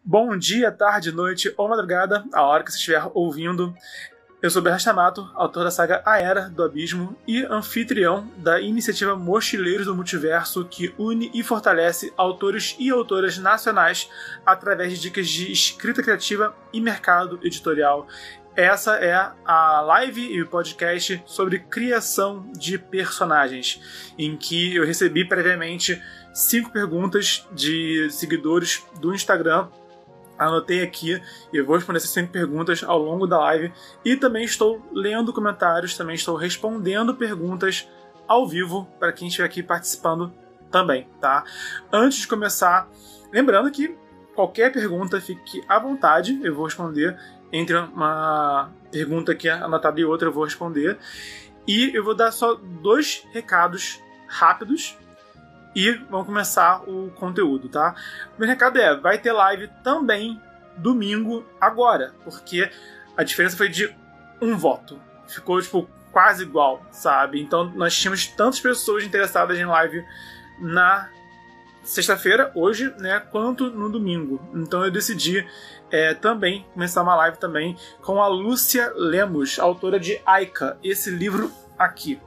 Bom dia, tarde, noite ou madrugada, a hora que você estiver ouvindo. Eu sou Bernard Tamato, autor da saga A Era do Abismo e anfitrião da iniciativa Mochileiros do Multiverso, que une e fortalece autores e autoras nacionais através de dicas de escrita criativa e mercado editorial. Essa é a live e o podcast sobre criação de personagens, em que eu recebi previamente 5 perguntas de seguidores do Instagram. Anotei aqui e eu vou responder essas 5 perguntas ao longo da live. E também estou lendo comentários, também estou respondendo perguntas ao vivo para quem estiver aqui participando também, tá? Antes de começar, lembrando que qualquer pergunta fique à vontade, eu vou responder. Entre uma pergunta aqui anotada e outra eu vou responder. E eu vou dar só 2 recados rápidos. E vamos começar o conteúdo, tá? O meu recado vai ter live também domingo agora, porque a diferença foi de 1 voto. Ficou, quase igual, sabe? Então nós tínhamos tantas pessoas interessadas em live na sexta-feira, hoje, né, quanto no domingo. Então eu decidi também começar uma live também com a Lúcia Lemos, autora de Aika, esse livro aqui.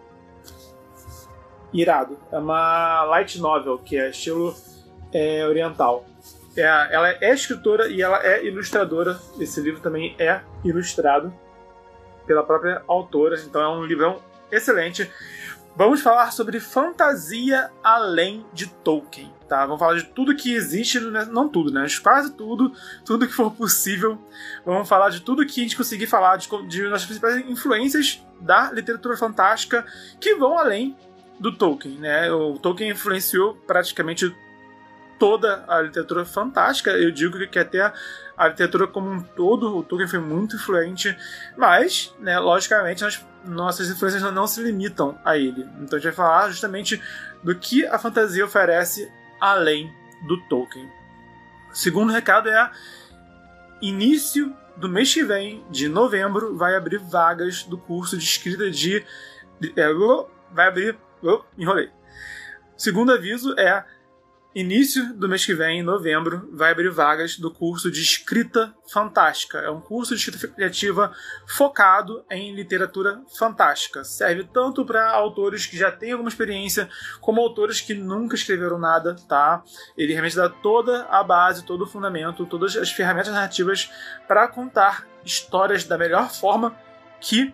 Irado. É uma light novel, que é estilo oriental. Ela é escritora e ela é ilustradora. Esse livro também é ilustrado pela própria autora. Então é um livrão excelente. Vamos falar sobre fantasia além de Tolkien. Tá? Vamos falar de tudo que existe, não tudo, né? Mas quase tudo que for possível. Vamos falar de tudo que a gente conseguir falar, de nossas principais influências da literatura fantástica que vão além do Tolkien, né? O Tolkien influenciou praticamente toda a literatura fantástica. Eu digo que até a literatura como um todo, o Tolkien foi muito influente, mas, né, logicamente, nossas influências não se limitam a ele. Então a gente vai falar justamente do que a fantasia oferece além do Tolkien. O segundo recado início do mês que vem, de novembro, vai abrir vagas do curso de escrita enrolei. Segundo aviso início do mês que vem, em novembro, vai abrir vagas do curso de escrita fantástica. É um curso de escrita criativa focado em literatura fantástica. Serve tanto para autores que já têm alguma experiência, como autores que nunca escreveram nada, tá? Ele realmente dá toda a base, todo o fundamento, todas as ferramentas narrativas para contar histórias da melhor forma que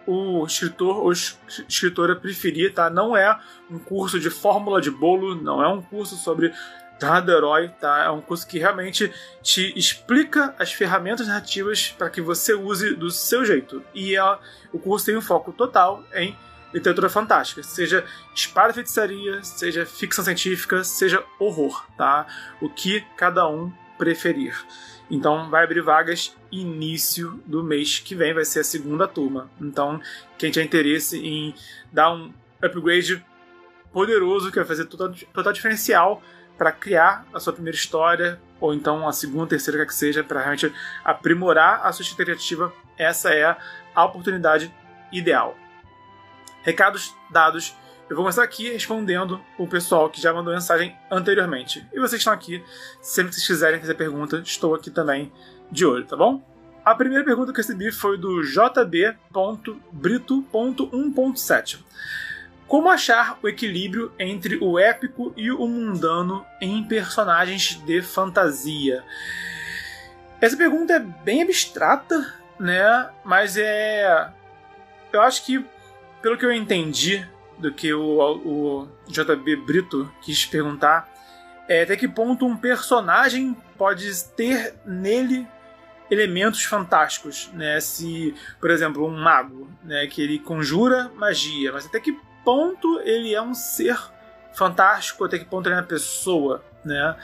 o escritor ou escritora preferir, tá? Não é um curso de fórmula de bolo, não é um curso sobre cada herói, tá? É um curso que realmente te explica as ferramentas narrativas para que você use do seu jeito. E o curso tem um foco total em literatura fantástica, seja espada e feitiçaria, seja ficção científica, seja horror, tá? O que cada um preferir. Então vai abrir vagas início do mês que vem, vai ser a segunda turma. Então quem tiver interesse em dar um upgrade poderoso, que vai fazer total diferencial para criar a sua primeira história, ou então a segunda, terceira, quer que seja, para realmente aprimorar a sua escrita criativa, essa é a oportunidade ideal. Recados dados. Eu vou começar aqui respondendo o pessoal que já mandou mensagem anteriormente. E vocês estão aqui, sempre que vocês quiserem fazer pergunta, estou aqui também de olho, tá bom? A primeira pergunta que eu recebi foi do jb.brito.1.7. Como achar o equilíbrio entre o épico e o mundano em personagens de fantasia? Essa pergunta é bem abstrata, né? Mas eu acho que, pelo que eu entendi do que o JB Brito quis perguntar, até que ponto um personagem pode ter nele elementos fantásticos, né? Se, por exemplo, um mago, né, que ele conjura magia, mas até que ponto ele é um ser fantástico, até que ponto ele é uma pessoa, né?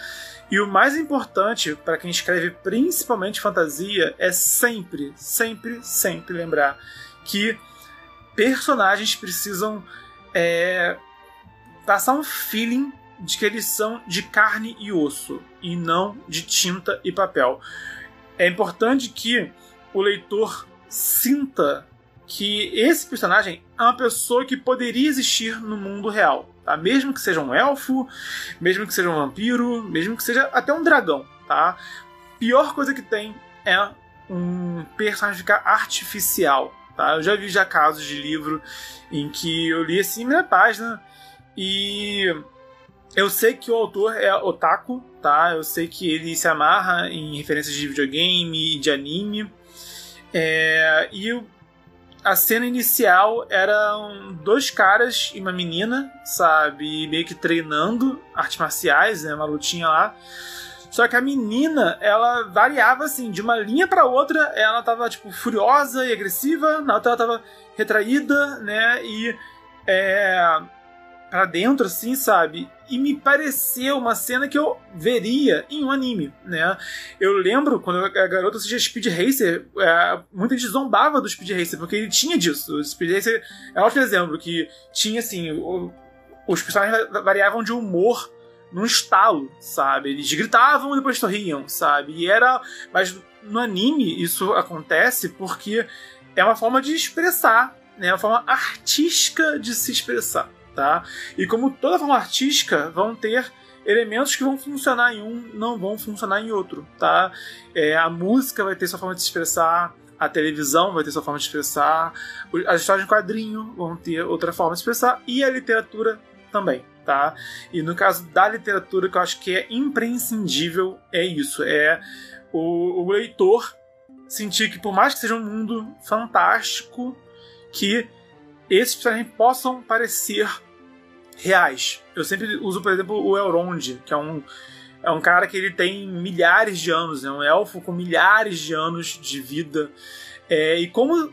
E o mais importante para quem escreve principalmente fantasia é sempre, sempre, sempre lembrar que personagens precisam passar um feeling de que eles são de carne e osso e não de tinta e papel. É importante que o leitor sinta que esse personagem é uma pessoa que poderia existir no mundo real, tá? Mesmo que seja um elfo, mesmo que seja um vampiro, mesmo que seja até um dragão, tá? pior coisa que tem é um personagem ficar artificial, tá? Eu já vi casos de livro em que eu li assim, minha página, e eu sei que o autor é otaku, tá? Eu sei que ele se amarra em referências de videogame e de anime. E a cena inicial eram 2 caras e uma menina, sabe? Meio que treinando artes marciais, né? Uma lutinha lá. Só que a menina, ela variava assim, de uma linha pra outra, ela tava, tipo, furiosa e agressiva, na outra ela tava retraída, né? E pra dentro, assim, sabe? E me pareceu uma cena que eu veria em um anime, né? Eu lembro, quando eu era garoto, eu assistia Speed Racer, muita gente zombava do Speed Racer, porque ele tinha disso. O Speed Racer é outro exemplo, que tinha, assim, os personagens variavam de humor num estalo, sabe? Eles gritavam e depois sorriam, sabe? Mas no anime isso acontece porque é uma forma de expressar, né? Uma forma artística de se expressar. Tá? E como toda forma artística, vão ter elementos que vão funcionar em um, não vão funcionar em outro. Tá? A música vai ter sua forma de se expressar, a televisão vai ter sua forma de expressar, as histórias de quadrinho vão ter outra forma de expressar, e a literatura também. Tá? E no caso da literatura, que eu acho que é imprescindível, é isso. É o leitor sentir que, por mais que seja um mundo fantástico, que esses personagens possam parecer reais. Eu sempre uso, por exemplo, o Elrond, que é um cara que ele tem milhares de anos, é um elfo com milhares de anos de vida. E como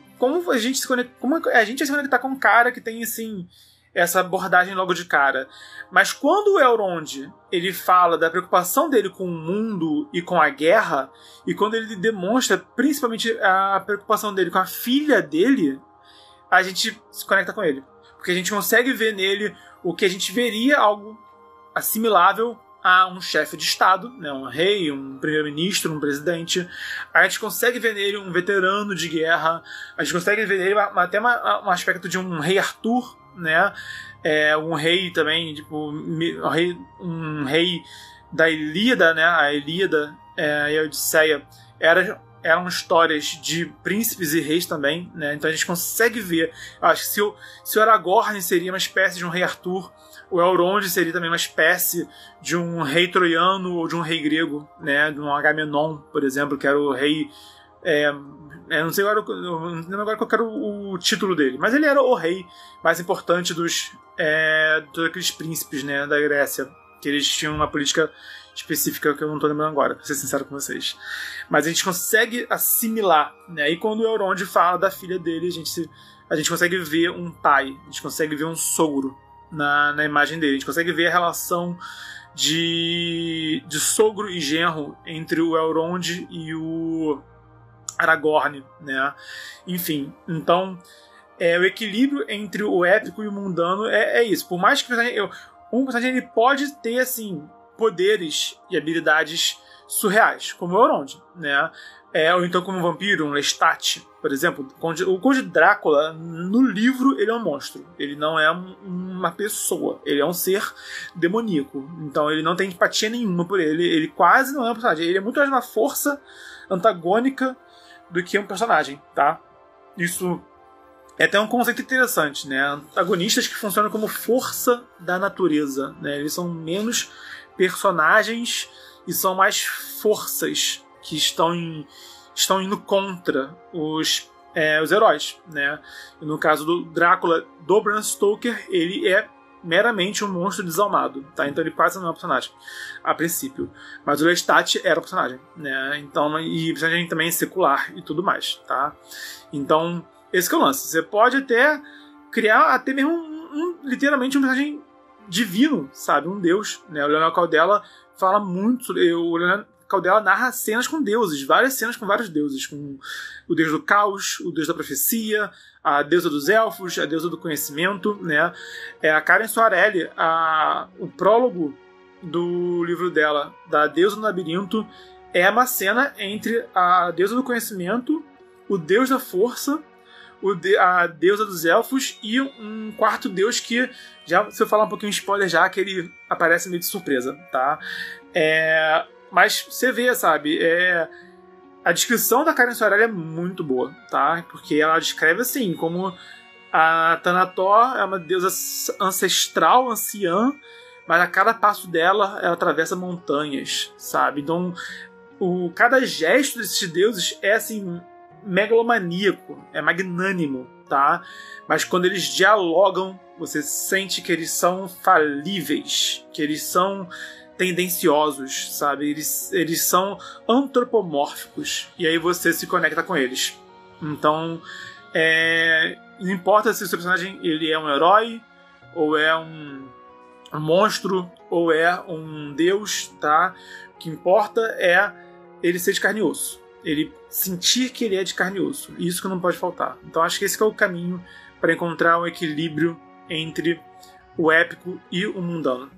a gente se conectar com um cara que tem, assim, essa abordagem logo de cara. Mas quando o Elrond, ele fala da preocupação dele com o mundo e com a guerra, e quando ele demonstra principalmente a preocupação dele com a filha dele, a gente se conecta com ele. Porque a gente consegue ver nele o que a gente veria algo assimilável a um chefe de Estado, né? Um rei, um primeiro-ministro, um presidente. A gente consegue ver nele um veterano de guerra. A gente consegue ver nele até um aspecto de um rei Arthur, né? Um rei também, tipo, um rei da Ilíada, né? A Ilíada e a Odisseia eram histórias de príncipes e reis também, né? Então a gente consegue ver. Eu acho que se o Aragorn seria uma espécie de um rei Arthur, o Elrond seria também uma espécie de um rei troiano ou de um rei grego, né? De um Agamenon, por exemplo, que era o rei. Não sei agora, não lembro agora qual era o título dele, mas ele era o rei mais importante dos aqueles príncipes, né, da Grécia, que eles tinham uma política específica que eu não estou lembrando agora, pra ser sincero com vocês. Mas a gente consegue assimilar, né? E quando o Elrond fala da filha dele, a gente consegue ver um pai, a gente consegue ver um sogro na imagem dele, a gente consegue ver a relação de sogro e genro entre o Elrond e o Aragorn, né? Enfim, então o equilíbrio entre o épico e o mundano é isso. Por mais que um personagem ele pode ter, assim, poderes e habilidades surreais, como o Elrond, né? Ou então como um vampiro, um Lestat, por exemplo. O Conde Drácula, no livro, ele é um monstro. Ele não é uma pessoa. Ele é um ser demoníaco. Então ele não tem empatia nenhuma por ele. Ele quase não é um personagem. Ele é muito mais uma força antagônica do que um personagem, tá? Isso é até um conceito interessante, né? Antagonistas que funcionam como força da natureza, né? Eles são menos personagens e são mais forças que estão indo contra os heróis, né? E no caso do Drácula, do Bram Stoker, ele é meramente um monstro desalmado, tá? Então ele quase não é um personagem a princípio, mas o Lestat era um personagem, né? Então, e personagem também secular e tudo mais, tá? Então esse que é o lance. Você pode até criar até mesmo literalmente um personagem divino, sabe? Um deus, né? O Leonel Caldela fala muito sobre... O Leonel Caldela narra cenas com deuses, várias cenas com vários deuses, com o deus do caos, o deus da profecia, a deusa dos elfos, a deusa do conhecimento, né? A Karen Soarelli, o prólogo do livro dela, da Deusa do Labirinto, é uma cena entre a deusa do conhecimento, o deus da força, a deusa dos elfos e um quarto deus que, já se eu falar um pouquinho de spoiler já, que ele aparece meio de surpresa, tá? Mas você vê, sabe, a descrição da Karen Sorel é muito boa, tá? Porque ela descreve assim, como a Thanator é uma deusa ancestral, anciã, mas a cada passo dela, ela atravessa montanhas, sabe? Então, cada gesto desses deuses é assim, megalomaníaco, é magnânimo, tá? Mas quando eles dialogam, você sente que eles são falíveis, que eles são tendenciosos, sabe? Eles são antropomórficos, e aí você se conecta com eles. Então, não importa se o seu personagem ele é um herói, ou é um monstro, ou é um deus, tá? O que importa é ele ser de carne e osso. Ele sentir que ele é de carne e osso. Isso que não pode faltar. Então acho que esse que é o caminho para encontrar um equilíbrio entre o épico e o mundano.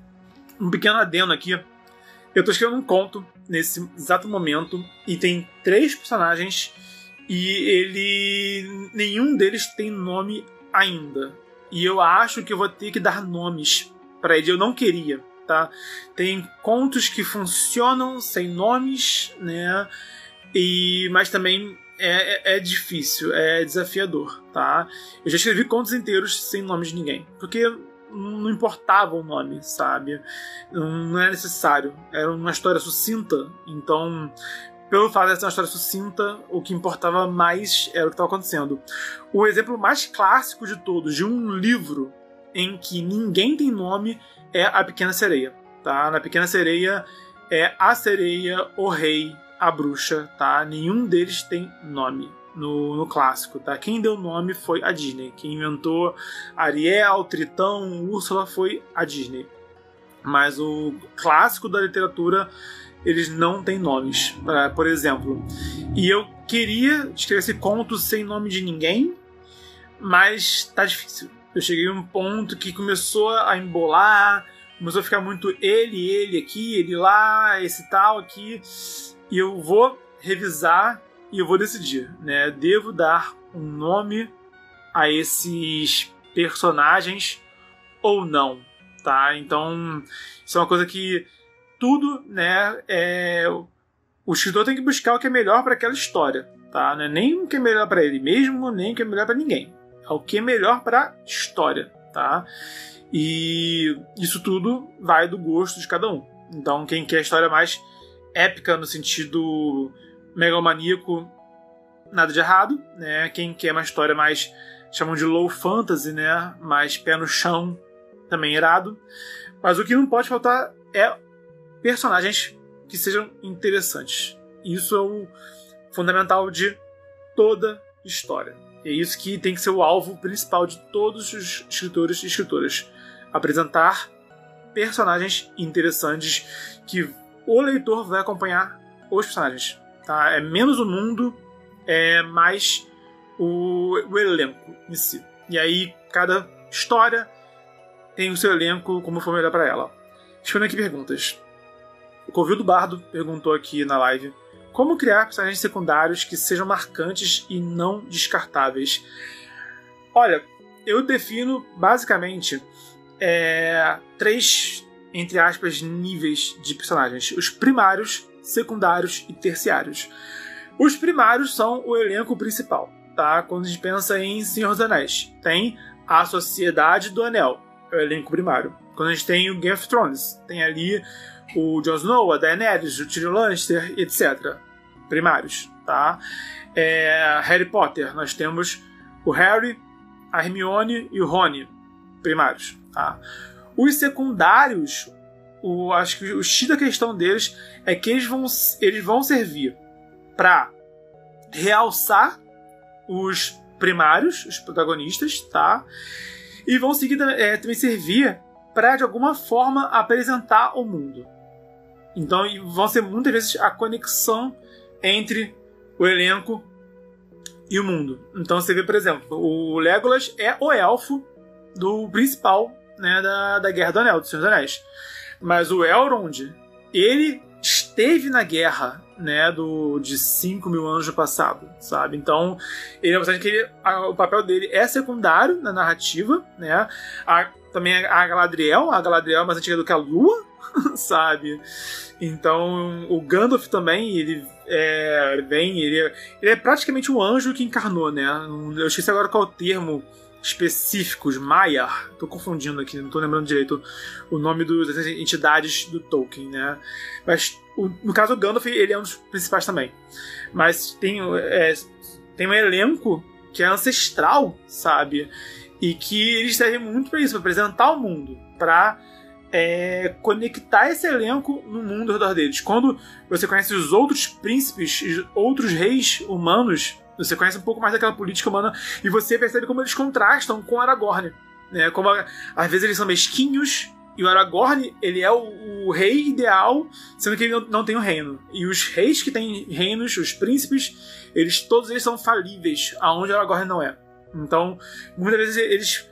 Um pequeno adendo aqui. Eu estou escrevendo um conto nesse exato momento e tem 3 personagens e nenhum deles tem nome ainda. E eu acho que eu vou ter que dar nomes para ele. Eu não queria, tá? Tem contos que funcionam sem nomes, né? Mas também é difícil, é desafiador, tá? Eu já escrevi contos inteiros sem nomes de ninguém, porque não importava o nome, sabe? Não era necessário. Era uma história sucinta, então, pelo fato de ser uma história sucinta, o que importava mais era o que estava acontecendo. O exemplo mais clássico de todos, de um livro em que ninguém tem nome, é A Pequena Sereia, tá? Na Pequena Sereia é a sereia, o rei, a bruxa, tá? Nenhum deles tem nome no clássico, tá? Quem deu nome foi a Disney. Quem inventou Ariel, Tritão, Úrsula foi a Disney. Mas o clássico da literatura, eles não têm nomes, por exemplo. E eu queria escrever esse conto sem nome de ninguém, mas tá difícil. Eu cheguei a um ponto que começou a embolar, começou a ficar muito ele aqui, ele lá, esse tal aqui. E eu vou revisar e eu vou decidir, né? Devo dar um nome a esses personagens ou não, tá? Então, isso é uma coisa que tudo, né? O escritor tem que buscar o que é melhor para aquela história, tá? Não é nem o que é melhor para ele mesmo, nem o que é melhor para ninguém. É o que é melhor para a história, tá? E isso tudo vai do gosto de cada um. Então, quem quer a história mais épica no sentido megalomaníaco, nada de errado, né? Quem quer uma história mais, chamam de low fantasy, né? Mais pé no chão, também irado. Mas o que não pode faltar é personagens que sejam interessantes. Isso é o fundamental de toda história. É isso que tem que ser o alvo principal de todos os escritores e escritoras. Apresentar personagens interessantes que o leitor vai acompanhar os personagens. Tá? É menos o mundo, é mais o elenco em si. E aí, cada história tem o seu elenco, como for melhor para ela. Respondendo aqui perguntas. O Covil do Bardo perguntou aqui na live: como criar personagens secundários que sejam marcantes e não descartáveis? Olha, eu defino basicamente 3, entre aspas, níveis de personagens: os primários, secundários e terciários. Os primários são o elenco principal, tá? Quando a gente pensa em Senhor dos Anéis, tem a Sociedade do Anel, é o elenco primário. Quando a gente tem o Game of Thrones, tem ali o Jon Snow, a Daenerys, o Tyrion Lannister, etc. Primários, tá? Harry Potter, nós temos o Harry, a Hermione e o Rony, primários, tá? Os secundários, acho que o X da questão deles é que eles vão servir para realçar os primários, os protagonistas, tá? E vão também servir para, de alguma forma, apresentar o mundo. Então, vão ser muitas vezes a conexão entre o elenco e o mundo. Então, você vê, por exemplo, o Legolas é o elfo do principal, né, da Guerra do Anel, do Senhor dos Anéis. Mas o Elrond, ele esteve na guerra, né, de 5.000 anos do passado, sabe? Então, ele é um personagem que o papel dele é secundário na narrativa, né? Também a Galadriel é mais antiga do que a Lua, sabe? Então, o Gandalf também, ele é praticamente um anjo que encarnou, né? Eu esqueci agora qual é o termo específico, os Maiar. Tô confundindo aqui, não tô lembrando direito o nome das entidades do Tolkien, né? Mas, no caso, o Gandalf, ele é um dos principais também. Mas tem um elenco que é ancestral, sabe? E que eles servem muito para isso, para apresentar o mundo, para conectar esse elenco no mundo ao redor deles. Quando você conhece os outros príncipes, outros reis humanos, você conhece um pouco mais daquela política humana e você percebe como eles contrastam com Aragorn, né? Como às vezes eles são mesquinhos e o Aragorn, ele é o rei ideal, sendo que ele não tem o reino. E os reis que têm reinos, os príncipes, todos eles são falíveis, aonde o Aragorn não é. Então, muitas vezes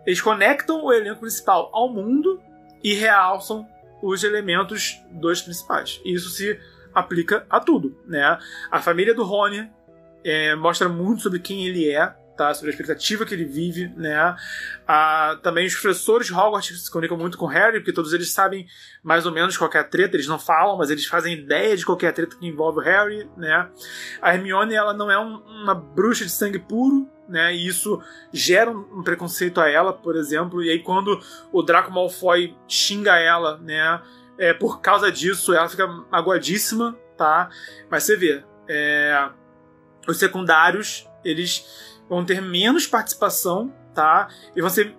eles conectam o elenco principal ao mundo e realçam os elementos dos principais. E isso se aplica a tudo, né? A família do Rony mostra muito sobre quem ele é, tá? Sobre a expectativa que ele vive, né? Também os professores de Hogwarts se comunicam muito com o Harry, porque todos eles sabem mais ou menos qual é a treta, eles não falam, mas eles fazem ideia de qual é a treta que envolve o Harry, né? A Hermione, ela não é uma bruxa de sangue puro, né? E isso gera um preconceito a ela, por exemplo, e aí quando o Draco Malfoy xinga ela, né? Por causa disso, ela fica magoadíssima, tá? Mas você vê, os secundários, eles vão ter menos participação, tá? E vão ser...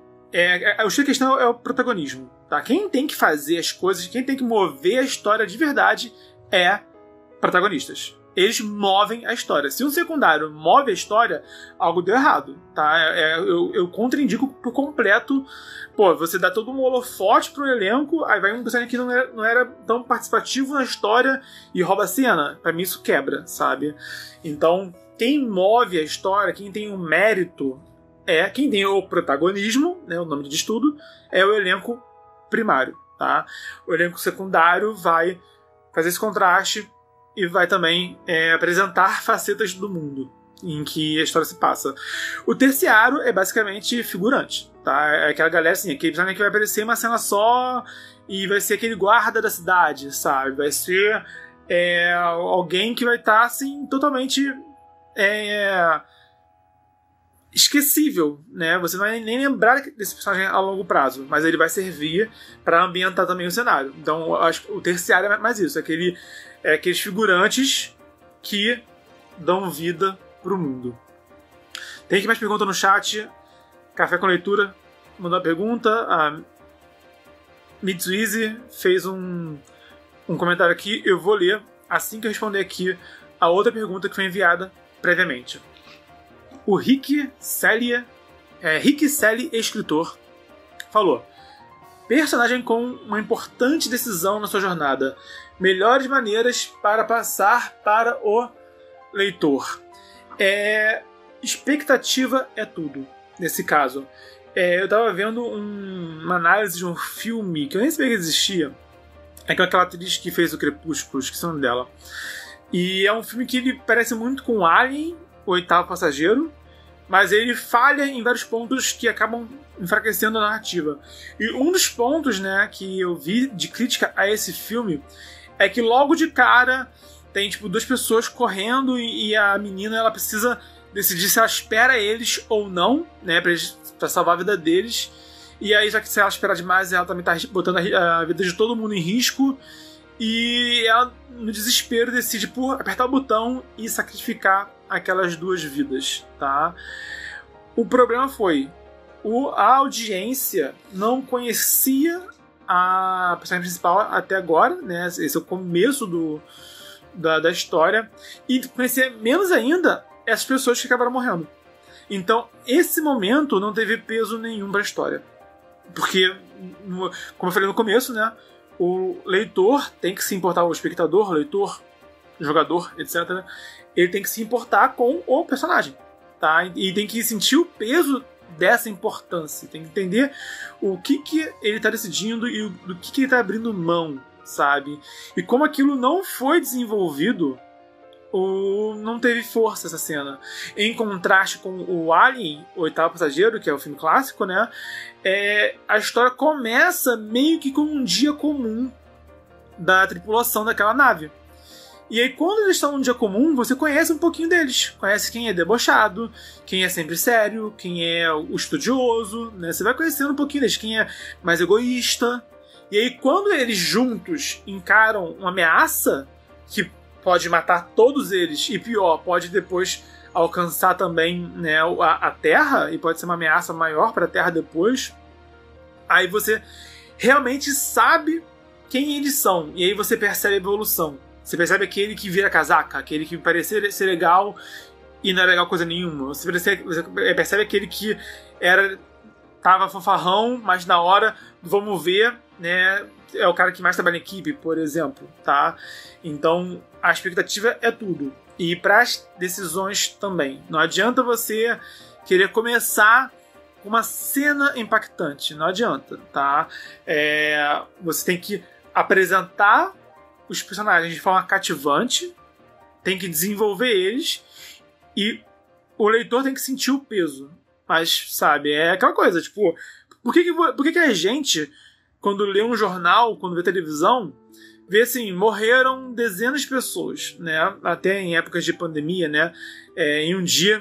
a questão é o protagonismo, tá? Quem tem que fazer as coisas, quem tem que mover a história de verdade é protagonistas. Eles movem a história. Se um secundário move a história, algo deu errado, tá? Eu contraindico por completo. Pô, você dá todo um holofote pro elenco, aí vai um personagem que não era tão participativo na história e rouba a cena. Pra mim isso quebra, sabe? Então, quem move a história, quem tem o mérito, quem tem o protagonismo, né, o nome de estudo, é o elenco primário, tá? O elenco secundário vai fazer esse contraste e vai também apresentar facetas do mundo em que a história se passa. O terciário é basicamente figurante, tá? É aquela galera assim, aquele personagem que vai aparecer em uma cena só e vai ser aquele guarda da cidade, sabe? Vai ser alguém que vai estar assim, totalmente esquecível, né? Você não vai nem lembrar desse personagem a longo prazo, mas ele vai servir para ambientar também o cenário. Então, eu acho que o terciário é mais isso, aqueles figurantes que dão vida pro mundo. Tem aqui mais pergunta no chat. Café com Leitura mandou uma pergunta. A Mitsuizi fez um comentário aqui. Eu vou ler assim que eu responder aqui a outra pergunta que foi enviada previamente. O Rick Selly, escritor, falou: personagem com uma importante decisão na sua jornada. Melhores maneiras para passar para o leitor. Expectativa é tudo, nesse caso. Eu estava vendo uma análise de um filme que eu nem sabia que existia. É aquela atriz que fez o Crepúsculo, esqueci o nome dela. E é um filme que ele parece muito com Alien, o Oitavo Passageiro, mas ele falha em vários pontos que acabam enfraquecendo a narrativa. E um dos pontos, né, que eu vi de crítica a esse filme é que logo de cara tem duas pessoas correndo e a menina ela precisa decidir se ela espera eles ou não, né, pra salvar a vida deles. E aí, já que se ela esperar demais, ela também tá botando a vida de todo mundo em risco. E ela, no desespero, decide por apertar o botão e sacrificar aquelas duas vidas, tá? O problema foi a audiência não conhecia a personagem principal até agora, né? Esse é o começo da história, e conhecer menos ainda essas pessoas que acabaram morrendo. Então, esse momento não teve peso nenhum para a história. Porque, como eu falei no começo, né? O leitor tem que se importar, o espectador, o leitor, o jogador, etc. Ele tem que se importar com o personagem, tá? E tem que sentir o peso dessa importância, tem que entender o que ele está decidindo e do que ele está abrindo mão, sabe? E como aquilo não foi desenvolvido, não teve força essa cena. Em contraste com o Alien, o Oitavo Passageiro, que é o filme clássico, né? A história começa meio que com um dia comum da tripulação daquela nave. E aí, quando eles estão num dia comum, você conhece um pouquinho deles. Conhece quem é debochado, quem é sempre sério, quem é o estudioso, né? Você vai conhecendo um pouquinho deles, quem é mais egoísta. E aí, quando eles juntos encaram uma ameaça que pode matar todos eles, e pior, pode depois alcançar também, né, a Terra, e pode ser uma ameaça maior para a Terra depois, aí você realmente sabe quem eles são. E aí você percebe a evolução. Você percebe aquele que vira casaca, aquele que parecia ser legal e não era legal coisa nenhuma. Você percebe aquele que tava fanfarrão, mas na hora do vamos ver, né, é o cara que mais trabalha em equipe, por exemplo, tá? Então, a expectativa é tudo. E para as decisões também. Não adianta você querer começar com uma cena impactante. Não adianta, tá? Você tem que apresentar os personagens de forma cativante, tem que desenvolver eles e o leitor tem que sentir o peso. Mas, sabe, é aquela coisa, tipo, por que a gente, quando lê um jornal, quando vê televisão, vê assim, morreram dezenas de pessoas, né? Até em épocas de pandemia, né? Em um dia,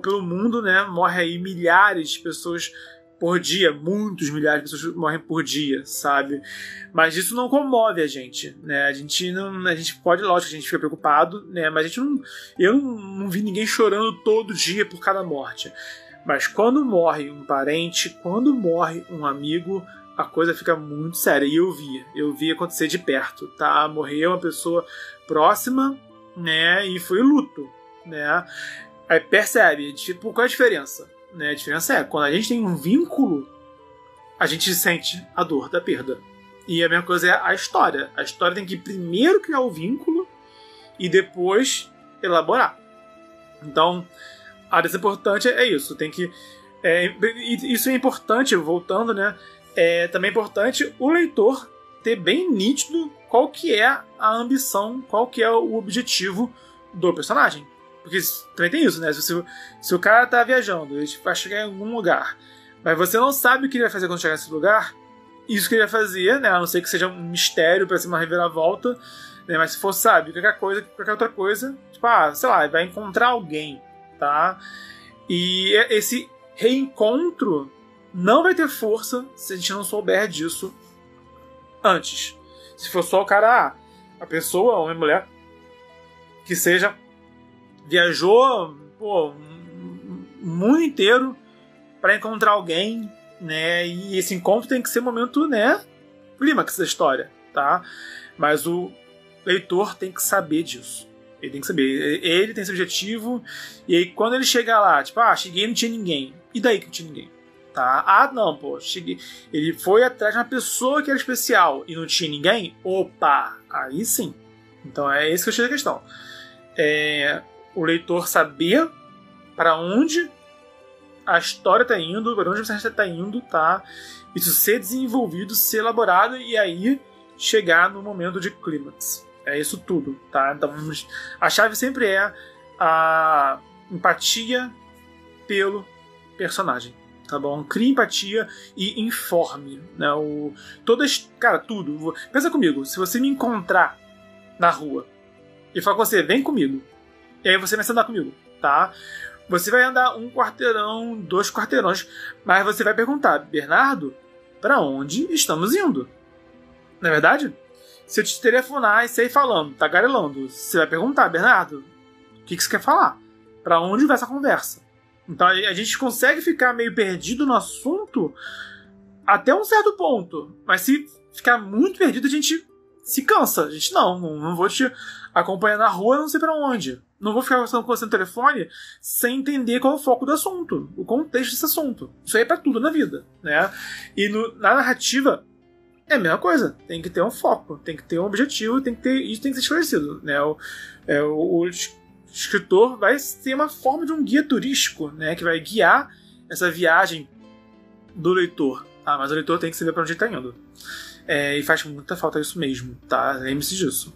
pelo mundo, né? Morre aí milhares de pessoas por dia, muitos milhares de pessoas morrem por dia, sabe? Mas isso não comove a gente, né? A gente pode, lógico, a gente fica preocupado, né? Mas eu não vi ninguém chorando todo dia por cada morte. Mas quando morre um parente, quando morre um amigo, a coisa fica muito séria. E eu vi acontecer de perto, tá? Morreu uma pessoa próxima, né? E foi luto, né? Aí percebe, tipo, qual é a diferença? Né? A diferença é, quando a gente tem um vínculo, a gente sente a dor da perda. E a mesma coisa é a história. A história tem que primeiro criar o vínculo e depois elaborar. Então, a decisão importante é isso. Tem que... isso é importante, voltando, né? Também é importante o leitor ter bem nítido qual que é a ambição, qual que é o objetivo do personagem. Porque também tem isso, né? Se o cara tá viajando, ele vai chegar em algum lugar, mas você não sabe o que ele vai fazer quando chegar nesse lugar, isso que ele vai fazer, né? A não ser que seja um mistério pra ser uma reviravolta, né? Mas se for, sabe, qualquer outra coisa, tipo, sei lá, vai encontrar alguém, tá? E esse reencontro não vai ter força se a gente não souber disso antes. Se for só o cara, a pessoa, homem ou mulher, que seja, viajou o mundo inteiro para encontrar alguém, né? E esse encontro tem que ser momento, né, clímax da história, tá? Mas o leitor tem que saber disso. Ele tem que saber. Ele tem esse objetivo. E aí, quando ele chegar lá, tipo, cheguei e não tinha ninguém. E daí que não tinha ninguém? Tá? Não, pô, cheguei. Ele foi atrás de uma pessoa que era especial e não tinha ninguém? Opa! Aí sim. Então é isso que eu achei da questão. O leitor saber para onde a história está indo, para onde a personagem está indo, tá? Isso ser desenvolvido, ser elaborado e aí chegar no momento de clímax. É isso tudo, tá? Então a chave sempre é a empatia pelo personagem, tá bom? Crie empatia e informe, né? Cara, tudo. Pensa comigo, se você me encontrar na rua e falar com você, vem comigo, e aí você vai andar comigo, tá? Você vai andar 1 quarteirão, 2 quarteirões, mas você vai perguntar, Bernardo, pra onde estamos indo? Não é verdade? Se eu te telefonar e sair falando, tagarelando, você vai perguntar, Bernardo, o que você quer falar? Pra onde vai essa conversa? Então a gente consegue ficar meio perdido no assunto até um certo ponto, mas se ficar muito perdido a gente se cansa. A gente não vou te acompanhar na rua, não sei pra onde. Não vou ficar conversando com você no telefone sem entender qual é o foco do assunto, o contexto desse assunto. Isso aí é pra tudo na vida, né? E na narrativa é a mesma coisa. Tem que ter um foco, tem que ter um objetivo, isso tem que ser esclarecido, né? O escritor vai ter uma forma de um guia turístico, né? Que vai guiar essa viagem do leitor. Mas o leitor tem que saber pra onde ele tá indo. E faz muita falta isso mesmo, tá? Lembre-se disso.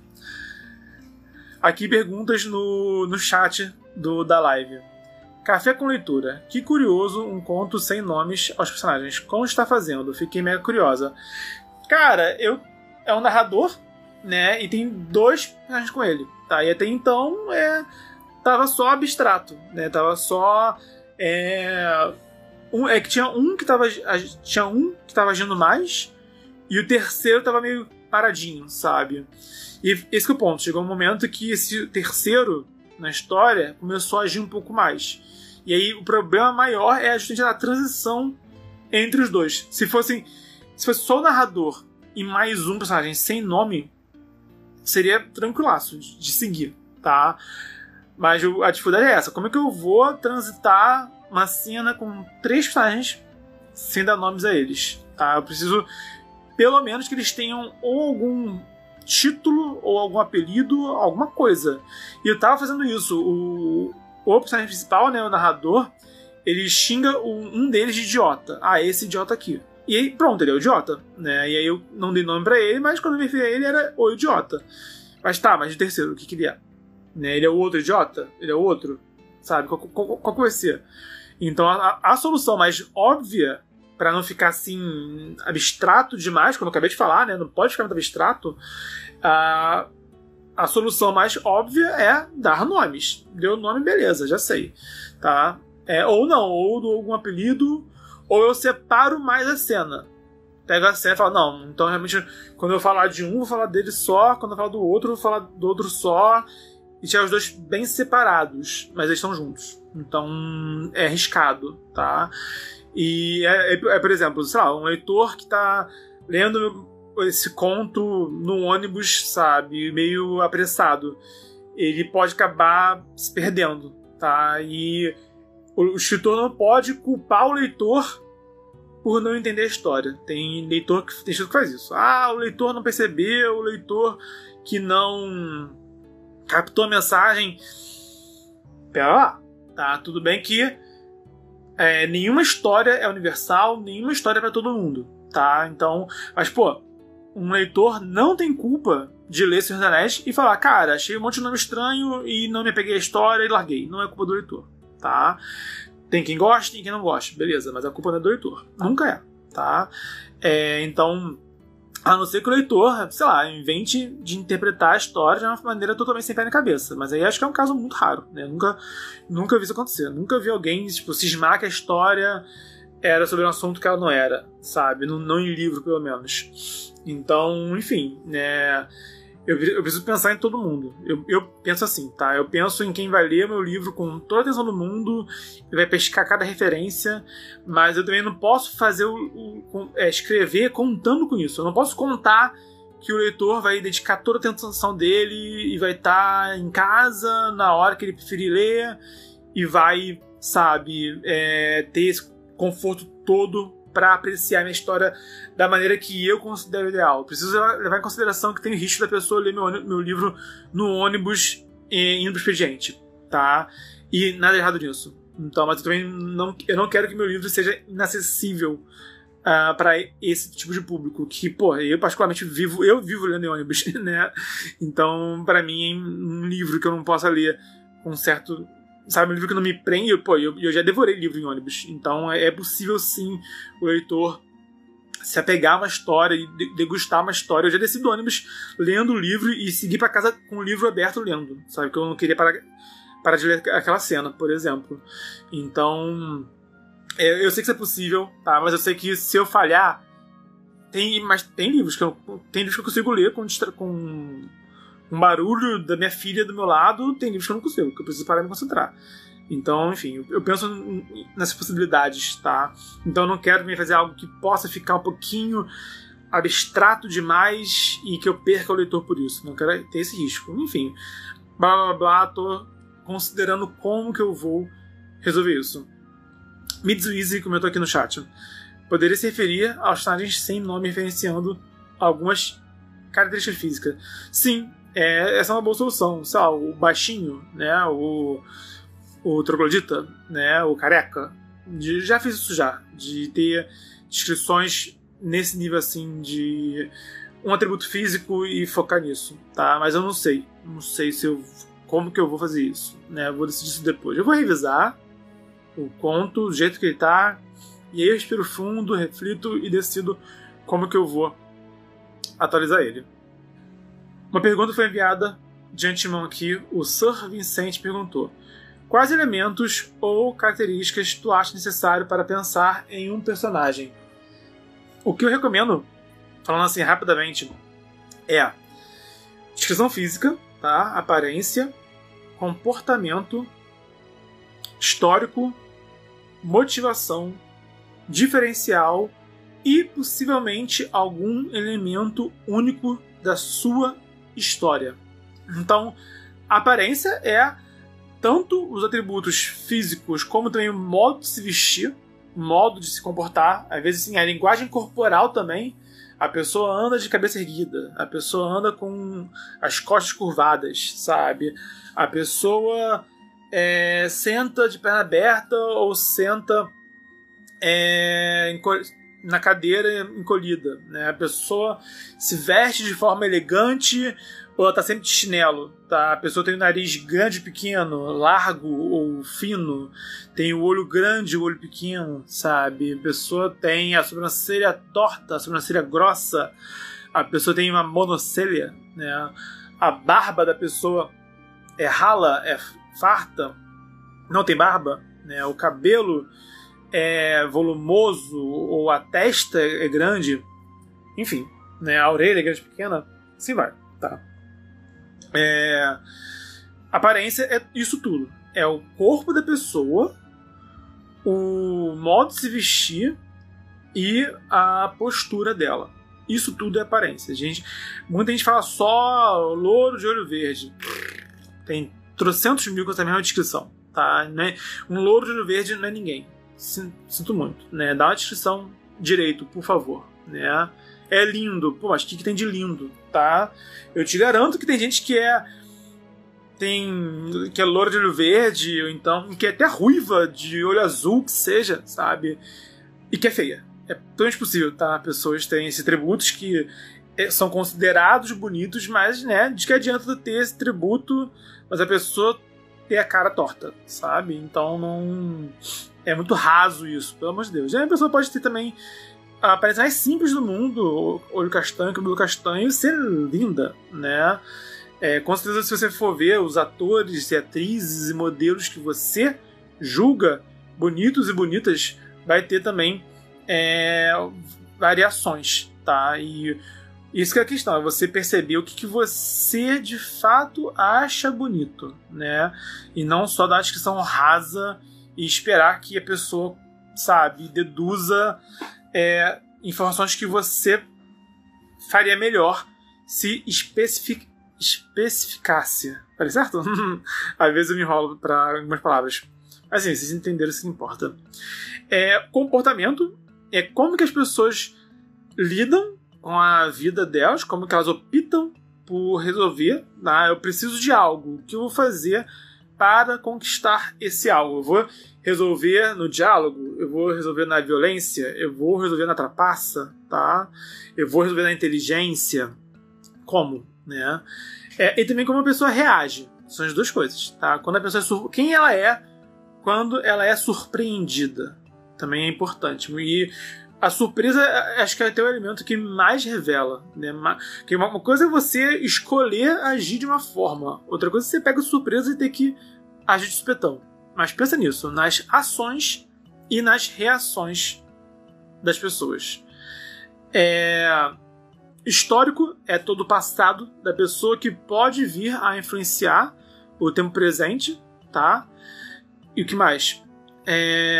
Aqui perguntas no chat da live. Café com leitura. Que curioso, um conto sem nomes aos personagens. Como está fazendo? Fiquei mega curiosa. Cara, é um narrador, né? E tem 2 personagens com ele, tá? E até então tava só abstrato, né? Tava só que tinha um que tava agindo mais e o terceiro tava meio paradinho, sabe? E esse que é o ponto. Chegou um momento que esse terceiro na história começou a agir um pouco mais. E aí o problema maior é justamente a transição entre os dois. Se fosse só o narrador e mais um personagem sem nome, seria tranquilaço de seguir, tá? Mas a dificuldade é essa. Como é que eu vou transitar uma cena com 3 personagens sem dar nomes a eles, tá? Eu preciso, pelo menos, que eles tenham ou algum título, ou algum apelido, alguma coisa. E eu tava fazendo isso. O personagem principal, né, o narrador, ele xinga um deles de idiota. Ah, esse idiota aqui. E aí, pronto, ele é o idiota, né? E aí eu não dei nome pra ele, mas quando eu me referi a ele, era o idiota. Mas o terceiro, o que ele é? Né? Ele é o outro idiota? Ele é o outro? Sabe? Qual que vai ser? Então, a solução mais óbvia, pra não ficar assim abstrato demais, como eu acabei de falar, né? Não pode ficar muito abstrato. A solução mais óbvia é dar nomes. Deu nome, beleza, já sei, tá? Ou não, ou dou algum apelido, ou eu separo mais a cena. Pego a cena e falo, não, então realmente quando eu falar de um, vou falar dele só, quando eu falar do outro, vou falar do outro só, e tirar os dois bem separados, mas eles estão juntos. Então é arriscado, tá? E por exemplo, sei lá, um leitor que tá lendo esse conto no ônibus, sabe, meio apressado, ele pode acabar se perdendo, tá? E o escritor não pode culpar o leitor por não entender a história. Tem escritor que faz isso. Ah, o leitor não percebeu, o leitor que não captou a mensagem. Pera lá, tá? Tudo bem que nenhuma história é universal, nenhuma história é pra todo mundo, tá? Então, mas pô, um leitor não tem culpa de ler Senhor dos Anéis e falar, cara, achei um monte de nome estranho e não me apeguei à história e larguei. Não é culpa do leitor, tá? Tem quem goste, tem quem não goste, beleza, mas a culpa não é do leitor. Nunca é, tá? Então, a não ser que o leitor, sei lá, invente de interpretar a história de uma maneira totalmente sem pé na cabeça. Mas aí acho que é um caso muito raro, né? Nunca vi isso acontecer. Nunca vi alguém, tipo, cismar que a história era sobre um assunto que ela não era, sabe? Não em livro, pelo menos. Então, enfim, né? Eu preciso pensar em todo mundo. Eu penso assim, tá? Eu penso em quem vai ler meu livro com toda a atenção do mundo e vai pescar cada referência, mas eu também não posso fazer escrever contando com isso. Eu não posso contar que o leitor vai dedicar toda a atenção dele e vai estar em casa na hora que ele preferir ler e vai, sabe, ter esse conforto todo para apreciar minha história da maneira que eu considero ideal. Preciso levar em consideração que tem o risco da pessoa ler meu livro no ônibus indo pro expediente, tá? E nada errado nisso. Então, mas eu também não quero que meu livro seja inacessível para esse tipo de público, que, pô, eu particularmente vivo lendo em ônibus, né? Então, para mim, um livro que eu não possa ler com certo... Sabe, um livro que não me prende, eu já devorei livro em ônibus. Então é possível sim o leitor se apegar a uma história e degustar uma história. Eu já desci do ônibus lendo o livro e segui pra casa com o livro aberto lendo. Sabe, que eu não queria parar de ler aquela cena, por exemplo. Então, eu sei que isso é possível, tá? Mas eu sei que se eu falhar, tem livros que eu consigo ler com um barulho da minha filha do meu lado, tem livros que eu não consigo, que eu preciso parar e me concentrar. Então, enfim, eu penso nessas possibilidades, tá? Então eu não quero também fazer algo que possa ficar um pouquinho abstrato demais e que eu perca o leitor por isso. Não quero ter esse risco. Enfim, blá blá blá, tô considerando como que eu vou resolver isso. Mitsuizi comentou aqui no chat. Poderia se referir aos personagens sem nome referenciando algumas características físicas. Sim, essa é uma boa solução. Sei lá, o baixinho, né? O troglodita, né? O careca. Já fiz isso já. De ter descrições nesse nível assim de um atributo físico e focar nisso, tá? Mas eu não sei. não sei como que eu vou fazer isso, né? Eu vou decidir isso depois. Eu vou revisar o conto do jeito que ele tá, e aí eu respiro fundo, reflito e decido como que eu vou atualizar ele. Uma pergunta foi enviada de antemão aqui. O Sir Vincent perguntou: quais elementos ou características tu acha necessário para pensar em um personagem? O que eu recomendo, falando assim rapidamente, é descrição física, tá? Aparência, comportamento, histórico, motivação, diferencial e possivelmente algum elemento único da sua história. Então, a aparência é tanto os atributos físicos como também o modo de se vestir, o modo de se comportar, às vezes sim, a linguagem corporal também. A pessoa anda de cabeça erguida, a pessoa anda com as costas curvadas, sabe? A pessoa senta de perna aberta ou senta na cadeira encolhida, né? A pessoa se veste de forma elegante ou ela tá sempre de chinelo, tá? A pessoa tem o nariz grande, pequeno, largo ou fino, tem o olho grande, o olho pequeno, sabe? A pessoa tem a sobrancelha torta, a sobrancelha grossa, a pessoa tem uma monocelha, né? A barba da pessoa é rala, é farta, não tem barba, né? O cabelo é volumoso ou a testa é grande, enfim, né? A orelha é grande, pequena, assim vai, tá? Aparência é isso tudo. É o corpo da pessoa, o modo de se vestir e a postura dela. Isso tudo é aparência. Muita gente fala só louro de olho verde. Tem trocentos mil com essa mesma descrição, tá? Um louro de olho verde não é ninguém. Sinto muito, né? Dá uma descrição direito, por favor, né? É lindo. Pô, mas o que tem de lindo, tá? Eu te garanto que tem gente que é loura de olho verde, ou então que é até ruiva de olho azul, que seja, sabe? E que é feia. É totalmente possível, tá? Pessoas têm esses atributos que são considerados bonitos, mas, né, de que adianta ter esse atributo, mas a pessoa ter a cara torta, sabe? Então não... É muito raso isso, pelo amor de Deus. E a pessoa pode ter também a aparência mais simples do mundo, olho castanho, cabelo castanho, e ser linda, né? Com certeza, se você for ver os atores e atrizes e modelos que você julga bonitos e bonitas, vai ter também variações, tá? E isso que é a questão, é você perceber o que você de fato acha bonito, né? E não só dar uma descrição rasa e esperar que a pessoa, sabe, deduza informações que você faria melhor se especificasse. Falei certo? Às vezes eu me enrolo para algumas palavras. Mas assim, vocês entenderam isso que importa. Comportamento é como que as pessoas lidam com a vida delas, como que elas optam por resolver. Eu preciso de algo. O que eu vou fazer para conquistar esse algo? Eu vou resolver no diálogo? Eu vou resolver na violência? Eu vou resolver na trapaça? Tá? Eu vou resolver na inteligência? Como? Né? E também como a pessoa reage. São as duas coisas. Tá? Quando a pessoa quem ela é quando ela é surpreendida. Também é importante. E a surpresa, acho que é até o elemento que mais revela, né? Que uma coisa é você escolher agir de uma forma, outra coisa é você pega surpresa e ter que agir de supetão. Mas pensa nisso, nas ações e nas reações das pessoas. Histórico é todo o passado da pessoa que pode vir a influenciar o tempo presente, tá? E o que mais?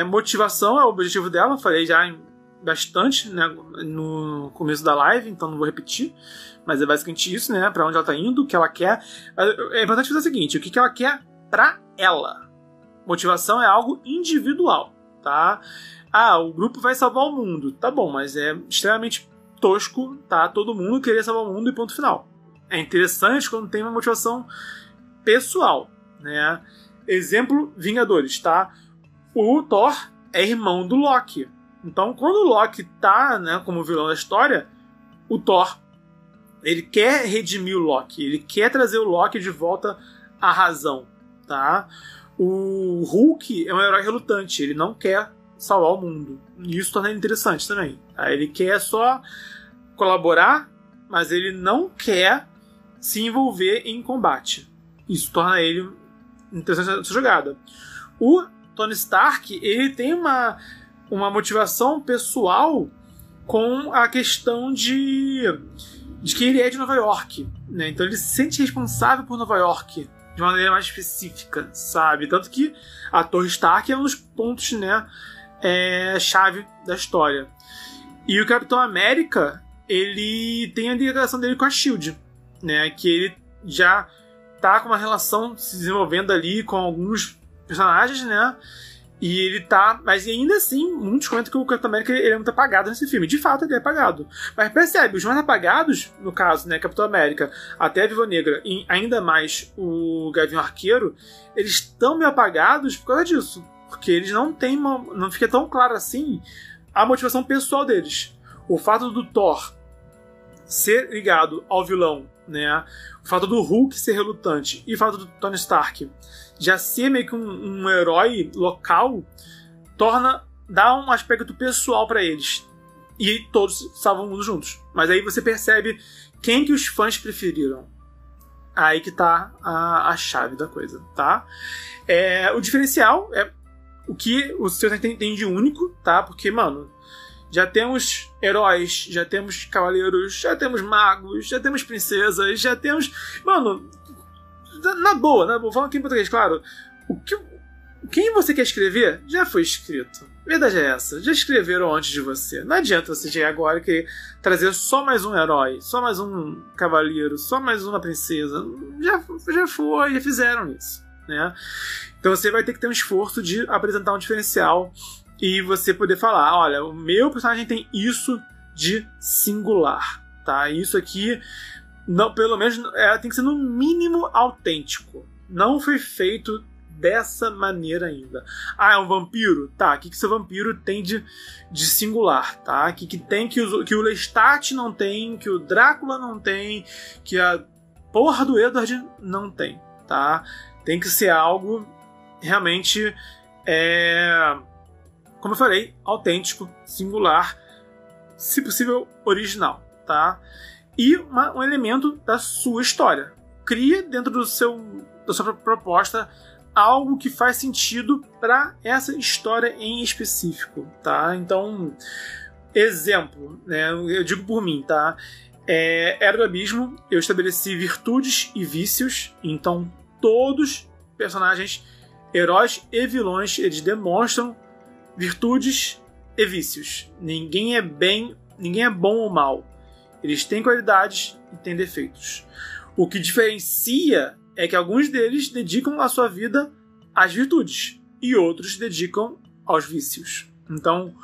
Motivação é o objetivo dela, falei já bastante, né, no começo da live, então não vou repetir, mas é basicamente isso, né, para onde ela tá indo, o que ela quer. É importante fazer o seguinte, o que ela quer pra ela. Motivação é algo individual, tá? O grupo vai salvar o mundo, tá bom, mas é extremamente tosco, tá? Todo mundo querer salvar o mundo e ponto final. É interessante quando tem uma motivação pessoal, né? Exemplo, Vingadores, tá? O Thor é irmão do Loki. Então, quando o Loki tá, né, como vilão da história, o Thor Ele quer redimir o Loki, ele quer trazer o Loki de volta à razão, tá? O Hulk é um herói relutante, ele não quer salvar o mundo. E isso torna ele interessante também. Tá? Ele quer só colaborar, mas ele não quer se envolver em combate. Isso torna ele interessante essa jogada. O Tony Stark, ele tem uma motivação pessoal com a questão de que ele é de Nova York, né? Então ele se sente responsável por Nova York de uma maneira mais específica, sabe? Tanto que a Torre Stark é um dos pontos, né, chave da história. E o Capitão América, ele tem a ligação dele com a SHIELD, né? Que ele já tá com uma relação se desenvolvendo ali com alguns personagens, né? E ele tá... Mas ainda assim, muitos comentam que o Capitão América ele é muito apagado nesse filme. De fato, ele é apagado. Mas percebe, os mais apagados, no caso, né, Capitão América, até a Viúva Negra e ainda mais o Gavião Arqueiro, eles estão meio apagados por causa disso. Porque eles não têm não fica tão claro assim a motivação pessoal deles. O fato do Thor ser ligado ao vilão, né? O fato do Hulk ser relutante e o fato do Tony Stark já ser meio que um herói local dá um aspecto pessoal pra eles. E todos salvam o mundo juntos. Mas aí você percebe quem que os fãs preferiram. Aí que tá a chave da coisa, tá? O diferencial é o que o seu tem de único, tá? Porque, mano, já temos heróis, já temos cavaleiros, já temos magos, já temos princesas, já temos... Mano, na boa, falando aqui em português, claro, quem você quer escrever já foi escrito. A verdade é essa, já escreveram antes de você. Não adianta você chegar agora e querer trazer só mais um herói, só mais um cavaleiro, só mais uma princesa. Já fizeram isso, né? Então você vai ter que ter um esforço de apresentar um diferencial e você poder falar, olha, o meu personagem tem isso de singular, tá? Isso aqui, não, pelo menos, tem que ser no mínimo autêntico. Não foi feito dessa maneira ainda. Ah, é um vampiro? Tá, o que seu vampiro tem de singular, tá? Que tem que o Lestat não tem, que o Drácula não tem, que a porra do Edward não tem, tá? Tem que ser algo realmente, como eu falei, autêntico, singular, se possível original, tá? E um elemento da sua história. Cria dentro da sua proposta algo que faz sentido para essa história em específico, tá? Então, exemplo, né? Eu digo por mim, tá? Era do Abismo, eu estabeleci virtudes e vícios, então todos personagens, heróis e vilões, eles demonstram virtudes e vícios. Ninguém é bom ou mal. Eles têm qualidades e têm defeitos. O que diferencia é que alguns deles dedicam a sua vida às virtudes e outros dedicam aos vícios. Então,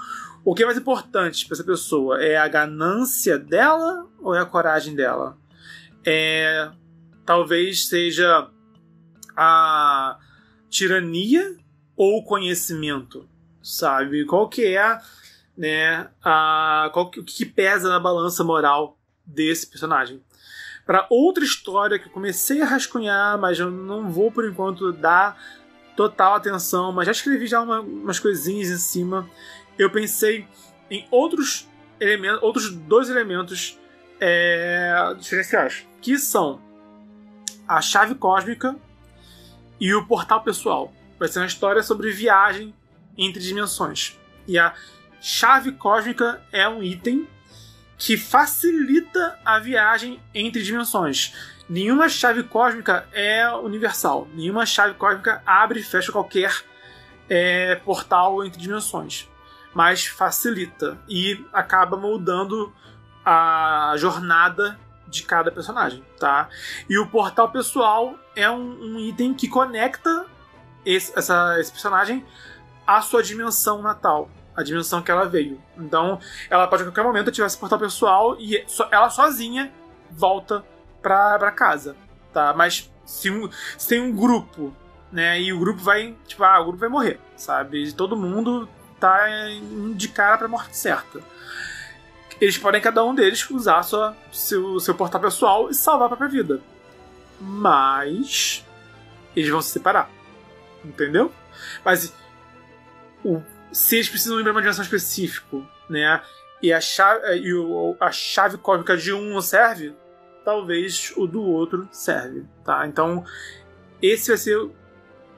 o que é mais importante para essa pessoa? É a ganância dela ou é a coragem dela? Talvez seja a tirania ou o conhecimento, sabe? Qual que é, né, o que pesa na balança moral desse personagem? Para outra história que eu comecei a rascunhar, mas eu não vou por enquanto dar total atenção, mas já escrevi já umas coisinhas em cima. Eu pensei em outros dois elementos diferenciais, que são a chave cósmica e o portal pessoal. Vai ser uma história sobre viagem entre dimensões. E a chave cósmica é um item que facilita a viagem entre dimensões. Nenhuma chave cósmica é universal. Nenhuma chave cósmica abre e fecha qualquer portal entre dimensões. Mas facilita e acaba moldando a jornada de cada personagem, tá? E o portal pessoal é um item que conecta esse personagem à sua dimensão natal, a dimensão que ela veio. Então, ela pode a qualquer momento ativar esse portal pessoal e ela sozinha volta pra casa, tá? Mas se tem um grupo, né, e o grupo vai, o grupo vai morrer, sabe? Todo mundo tá de cara pra morte certa. eles podem, cada um deles, usar seu portal pessoal e salvar a própria vida. Mas eles vão se separar. Entendeu? Mas se eles precisam ir para uma dimensão específica, né? E a chave cósmica de um não serve, talvez o do outro serve, tá? Então, esse vai ser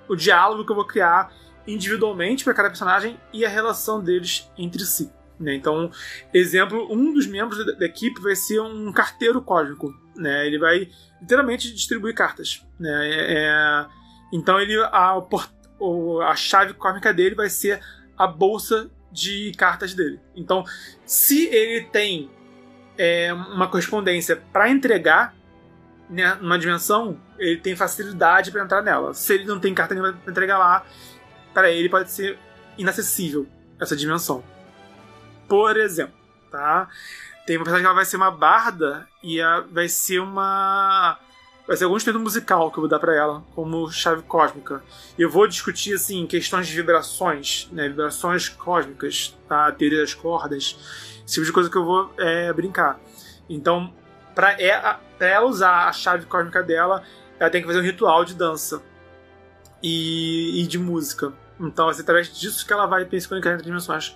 o diálogo que eu vou criar individualmente para cada personagem e a relação deles entre si, né? Então, exemplo, um dos membros da equipe vai ser um carteiro cósmico, né? Ele vai literalmente distribuir cartas, né? Então, a chave cósmica dele vai ser a bolsa de cartas dele. Então, se ele tem uma correspondência para entregar, né, numa dimensão, ele tem facilidade para entrar nela. Se ele não tem carta nenhuma para entregar lá, para ele pode ser inacessível essa dimensão. Por exemplo, tá? Tem uma personagem que ela vai ser uma barda e vai ser algum instrumento musical que eu vou dar pra ela como chave cósmica. E eu vou discutir, assim, questões de vibrações, né? Vibrações cósmicas, tá? Teoria das cordas, esse tipo de coisa que eu vou brincar. Então, pra ela usar a chave cósmica dela, ela tem que fazer um ritual de dança e de música. Então, vai ser através disso que ela vai se conectar entre dimensões.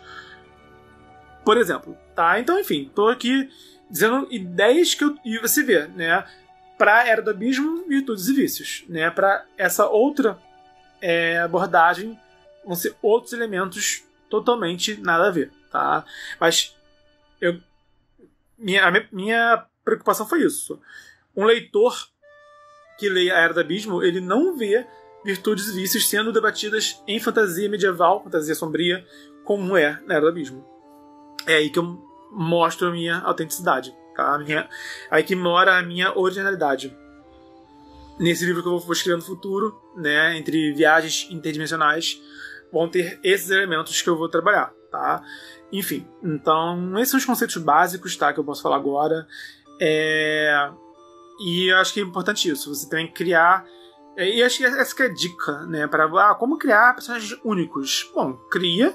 Por exemplo, tá? Então, enfim, tô aqui dizendo ideias e você vê, né? Para Era do Abismo, virtudes e vícios, né? Para essa outra abordagem, vão ser outros elementos totalmente nada a ver, tá? Mas minha preocupação foi isso. Um leitor que lê a Era do Abismo, ele não vê virtudes e vícios sendo debatidas em fantasia medieval, fantasia sombria, como é na Era do Abismo. É aí que eu mostro a minha autenticidade. Tá? Aí que mora a minha originalidade. Nesse livro que eu vou escrever no futuro, né, entre viagens interdimensionais, vão ter esses elementos que eu vou trabalhar, tá? Enfim, então esses são os conceitos básicos, tá, que eu posso falar agora. E eu acho que é importante isso, você também criar. E acho que essa que é a dica, né, para como criar personagens únicos. Bom, cria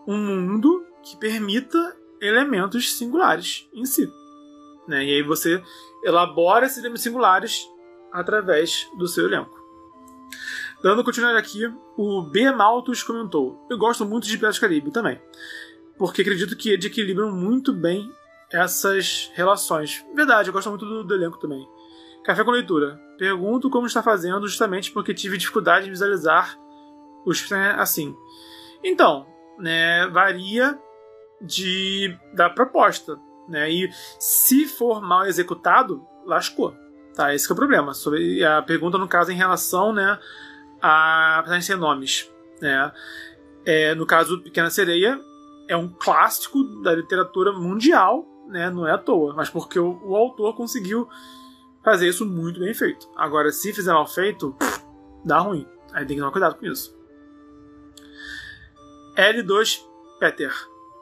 um mundo que permita elementos singulares em si. Né? E aí você elabora esses elementos singulares através do seu elenco. Dando continuidade aqui, o B. Malthus comentou: eu gosto muito de Piratas do Caribe também, porque acredito que eles equilibram muito bem essas relações. Verdade, eu gosto muito do elenco também. Café com leitura. Pergunto como está fazendo, justamente porque tive dificuldade em visualizar os personagens assim. Então, né, varia da proposta. Né? E se for mal executado, lascou. Tá? Esse que é o problema. Sobre a pergunta, no caso, em relação, né, a personagens sem nomes. Né? No caso, Pequena Sereia é um clássico da literatura mundial, né? Não é à toa, mas porque o autor conseguiu fazer isso muito bem feito. Agora, se fizer mal feito, dá ruim. Aí tem que tomar cuidado com isso. L2 Peter.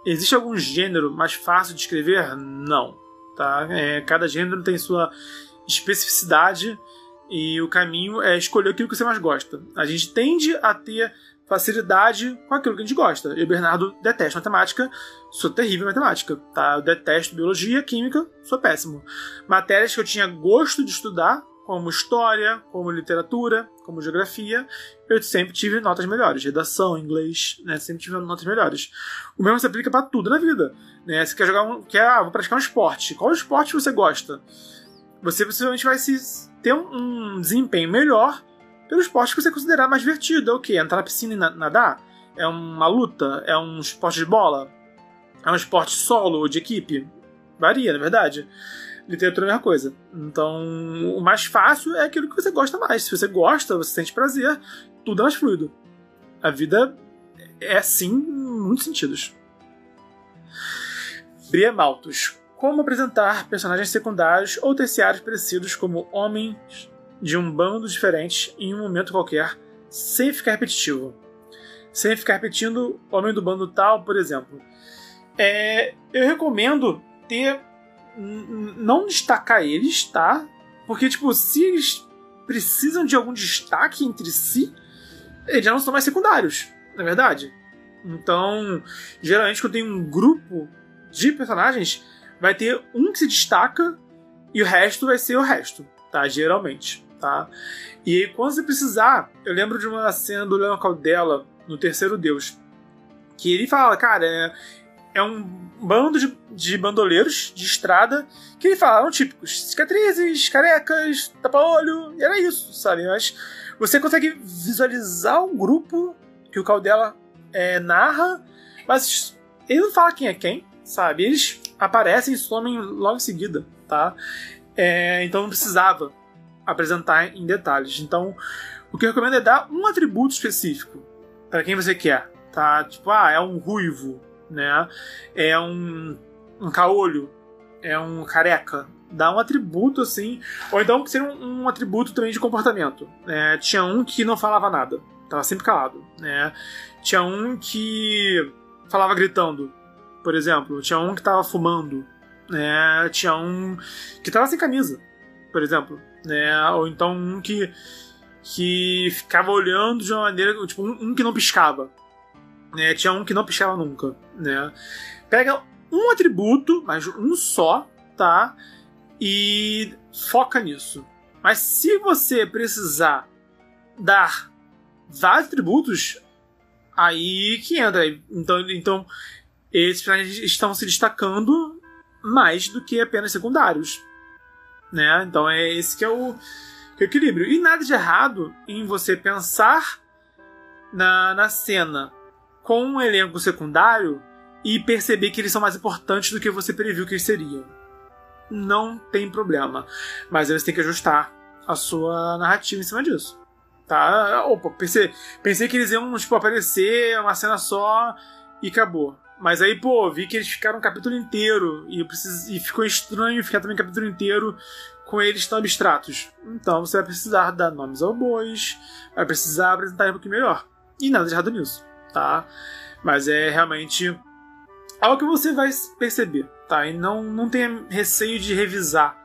Existe algum gênero mais fácil de escrever? Não. Tá? Cada gênero tem sua especificidade e o caminho é escolher aquilo que você mais gosta. A gente tende a ter facilidade com aquilo que a gente gosta. Eu, Bernardo, detesto matemática, sou terrível em matemática. Tá? Eu detesto biologia, química, sou péssimo. Matérias que eu tinha gosto de estudar, como história, como literatura, como geografia, eu sempre tive notas melhores. Redação, inglês, né? Sempre tive notas melhores. O mesmo se aplica para tudo na vida. Né? Você quer jogar vou praticar um esporte. Qual esporte você gosta? Você possivelmente vai ter um desempenho melhor pelo esporte que você considerar mais divertido. É o quê? Entrar na piscina e nadar? É uma luta? É um esporte de bola? É um esporte solo ou de equipe? Varia, na verdade. Literatura é a mesma coisa. Então, o mais fácil é aquilo que você gosta mais. Se você gosta, você sente prazer, tudo é mais fluido. A vida é assim em muitos sentidos. Bria Malthus. Como apresentar personagens secundários ou terciários parecidos como homens de um bando diferente em um momento qualquer, sem ficar repetitivo? Sem ficar repetindo homem do bando tal, por exemplo. Eu recomendo não destacar eles, tá? Porque, tipo, se eles precisam de algum destaque entre si, eles já não são mais secundários, na verdade. Então, geralmente, quando tem um grupo de personagens, vai ter um que se destaca e o resto vai ser o resto, tá? Geralmente, tá? E aí, quando você precisar, eu lembro de uma cena do Leon Caldela no Terceiro Deus, que ele fala, cara, é um bando de bandoleiros de estrada que ele fala, eram típicos, cicatrizes, carecas, tapa-olho, e era isso, sabe? Mas você consegue visualizar o grupo que o Caldela narra, mas ele não fala quem é quem, sabe? Eles aparecem e somem logo em seguida, tá? Então não precisava apresentar em detalhes. Então, o que eu recomendo é dar um atributo específico para quem você quer, tá? Tipo, é um ruivo, né? É um caolho, é um careca. Dá um atributo assim, ou então que seja um atributo também de comportamento. Tinha um que não falava nada, tava sempre calado, né? Tinha um que falava gritando, por exemplo. Tinha um que tava fumando, né? Tinha um que tava sem camisa, por exemplo, né? Ou então um que ficava olhando de uma maneira, tipo, um que não piscava, né? Tinha um que não piscava nunca, né? Pega um atributo, mas um só, tá? E foca nisso. Mas se você precisar dar vários atributos, aí que entra. Então esses personagens estão se destacando mais do que apenas secundários, né? Então é esse que é o equilíbrio. E nada de errado em você pensar na cena com um elenco secundário e perceber que eles são mais importantes do que você previu que eles seriam. Não tem problema. Mas aí você tem que ajustar a sua narrativa em cima disso, tá? Opa, pensei que eles iam, tipo, aparecer uma cena só e acabou. Mas aí, vi que eles ficaram um capítulo inteiro e ficou estranho ficar também um capítulo inteiro com eles tão abstratos. Então você vai precisar dar nomes aos bois, vai precisar apresentar um pouquinho melhor. E nada de errado nisso, tá? Mas é realmente algo que você vai perceber, tá? E não tenha receio de revisar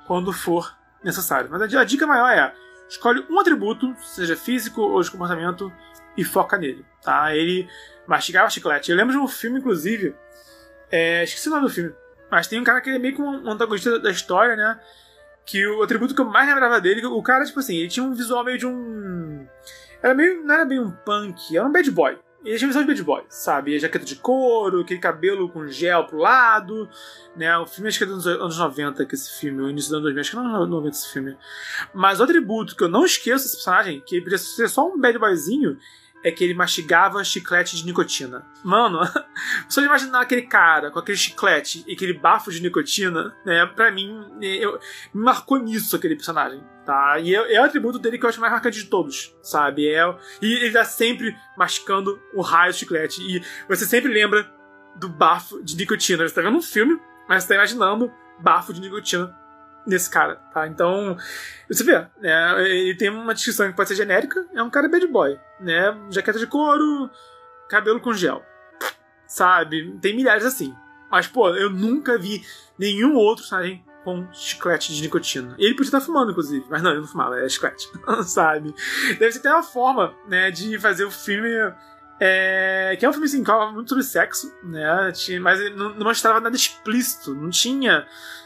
quando for necessário. Mas a dica maior é: escolhe um atributo, seja físico ou de comportamento, e foca nele, tá? Ele mastigava chiclete. Eu lembro de um filme, inclusive, esqueci o nome do filme, mas tem um cara que é meio que um antagonista da história, né? Que o atributo que eu mais lembrava dele, o cara, tipo assim, ele tinha um visual meio de um... não era bem um punk, era um bad boy. Ele tinha visão de bad boy, sabe? A jaqueta de couro, aquele cabelo com gel pro lado, né? O filme acho que é dos anos 90, que esse filme, o início dos anos 2000, acho que não é anos 90 esse filme. Mas o atributo que eu não esqueço desse personagem, que ele podia ser só um bad boyzinho, é que ele mastigava chiclete de nicotina. Mano, só de imaginar aquele cara com aquele chiclete e aquele bafo de nicotina, né? Pra mim, me marcou nisso aquele personagem, tá? E é o atributo dele que eu acho mais marcante de todos, sabe? E ele tá sempre masticando o raio de chiclete. E você sempre lembra do bafo de nicotina. Você tá vendo um filme, mas você tá imaginando bafo de nicotina nesse cara, tá? Então, você vê, né? Ele tem uma descrição que pode ser genérica, é um cara bad boy, né? Jaqueta de couro, cabelo com gel, sabe? Tem milhares assim. Mas, eu nunca vi nenhum outro personagem com chiclete de nicotina. Ele podia estar fumando, inclusive, mas não, ele não fumava, é chiclete, sabe? Deve ser até uma forma, né, de fazer o filme... que é um filme assim, que fala muito sobre sexo, né? Mas não mostrava nada explícito, não tinha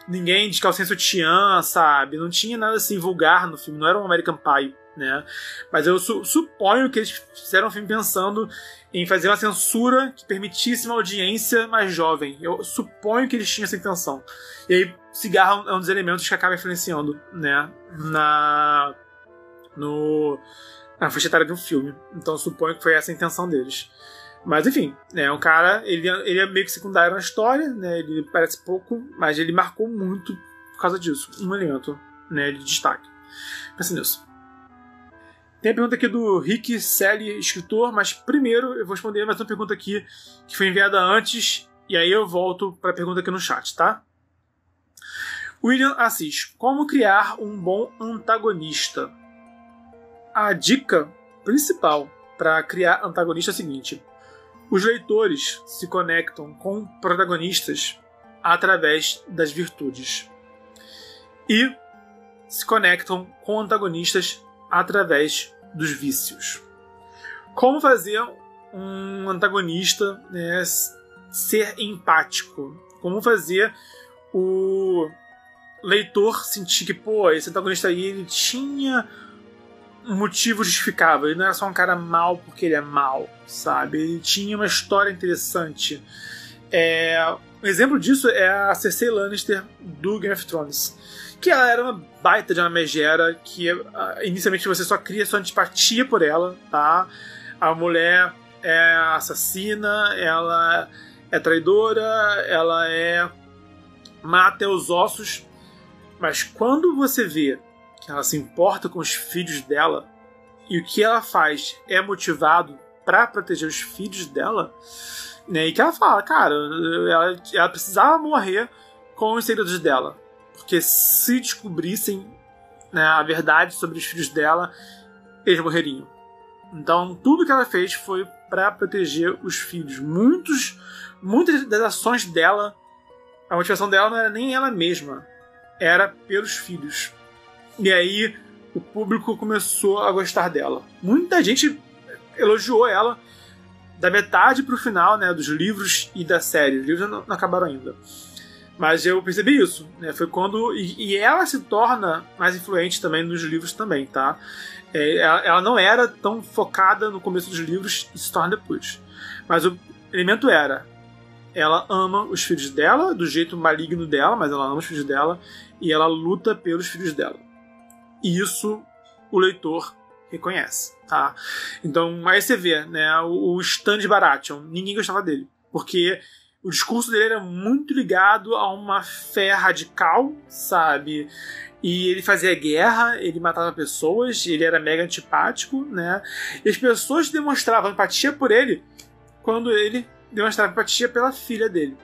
ninguém de calcinha sutiã, sabe? Não tinha nada assim vulgar no filme, não era um American Pie, né? Mas eu suponho que eles fizeram um filme pensando em fazer uma censura que permitisse uma audiência mais jovem. Eu suponho que eles tinham essa intenção. E aí, cigarro é um dos elementos que acaba influenciando, né? Na faixa etária de um filme. Então eu suponho que foi essa a intenção deles. Mas enfim, um cara, ele é meio que secundário na história, né? Ele parece pouco, mas ele marcou muito por causa disso. Um elemento, né, de destaque. Pensa nisso. Tem a pergunta aqui do Rick Selly, escritor, mas primeiro eu vou responder mais uma pergunta aqui que foi enviada antes, e aí eu volto para a pergunta aqui no chat, tá? William Assis, como criar um bom antagonista? A dica principal para criar antagonista é a seguinte: os leitores se conectam com protagonistas através das virtudes e se conectam com antagonistas através dos vícios. Como fazer um antagonista, né, ser empático? Como fazer o leitor sentir que, pô, esse antagonista aí, ele tinha um motivo justificável. Ele não era só um cara mau porque ele é mau, sabe? Ele tinha uma história interessante. Um exemplo disso é a Cersei Lannister do Game of Thrones. Que ela era uma baita de uma megera, que inicialmente você só cria sua antipatia por ela, tá? A mulher é assassina, ela é traidora, ela mata até os ossos. Mas quando você vê que ela se importa com os filhos dela e o que ela faz é motivado para proteger os filhos dela, né, e que ela fala, cara, ela precisava morrer com os segredos dela, porque se descobrissem, né, a verdade sobre os filhos dela, eles morreriam. Então tudo que ela fez foi para proteger os filhos. Muitas das ações dela, a motivação dela não era nem ela mesma, era pelos filhos. E aí o público começou a gostar dela. Muita gente elogiou ela da metade pro final, né, dos livros e da série. Os livros não acabaram ainda. Mas eu percebi isso, né? Foi quando... E ela se torna mais influente também nos livros também, tá? Ela não era tão focada no começo dos livros e se torna depois. Mas o elemento era... Ela ama os filhos dela, do jeito maligno dela, mas ela ama os filhos dela, e ela luta pelos filhos dela. E isso o leitor reconhece, tá? Então, aí você vê, né, o Stannis Baratheon, ninguém gostava dele, porque o discurso dele era muito ligado a uma fé radical, sabe? E ele fazia guerra, ele matava pessoas, ele era mega antipático, né? E as pessoas demonstravam empatia por ele quando ele demonstrava empatia pela filha dele.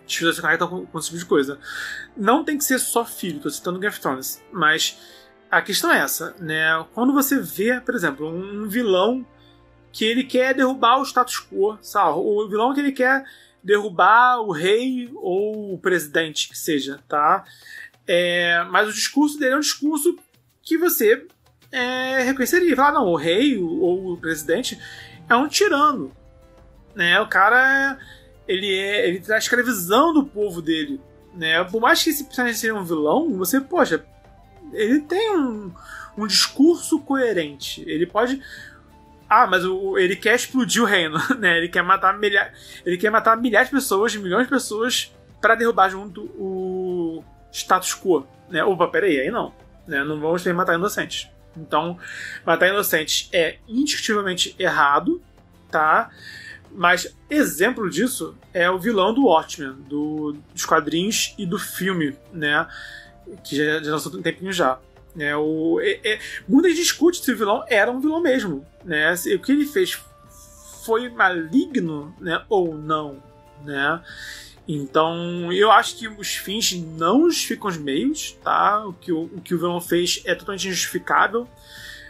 Os filhos se conectam com esse tipo de coisa. Não tem que ser só filho, tô citando Game of Thrones, mas a questão é essa, né? Quando você vê, por exemplo, um vilão que ele quer derrubar o status quo, sabe? O vilão que ele quer derrubar o rei ou o presidente, que seja, tá? Mas o discurso dele é um discurso que você reconheceria. Falar, não, o rei ou o presidente é um tirano, né? O cara ele tá escravizando o povo dele, né? Por mais que esse personagem seja um vilão, você, poxa, ele tem um discurso coerente. Ele pode... mas ele quer explodir o reino, né? Ele quer matar milhares de pessoas, milhões de pessoas para derrubar junto o status quo, né? Opa, peraí, aí não, né? Não vamos ter matar inocentes. Então, matar inocentes é indiscutivelmente errado, tá? Mas exemplo disso é o vilão do Watchmen, dos quadrinhos e do filme, né? Que já lançou um tempinho já. Muita gente discute se o vilão era um vilão mesmo, né? O que ele fez foi maligno, né? Ou não, né? Então eu acho que os fins não justificam os meios, tá? O que o vilão fez é totalmente injustificável,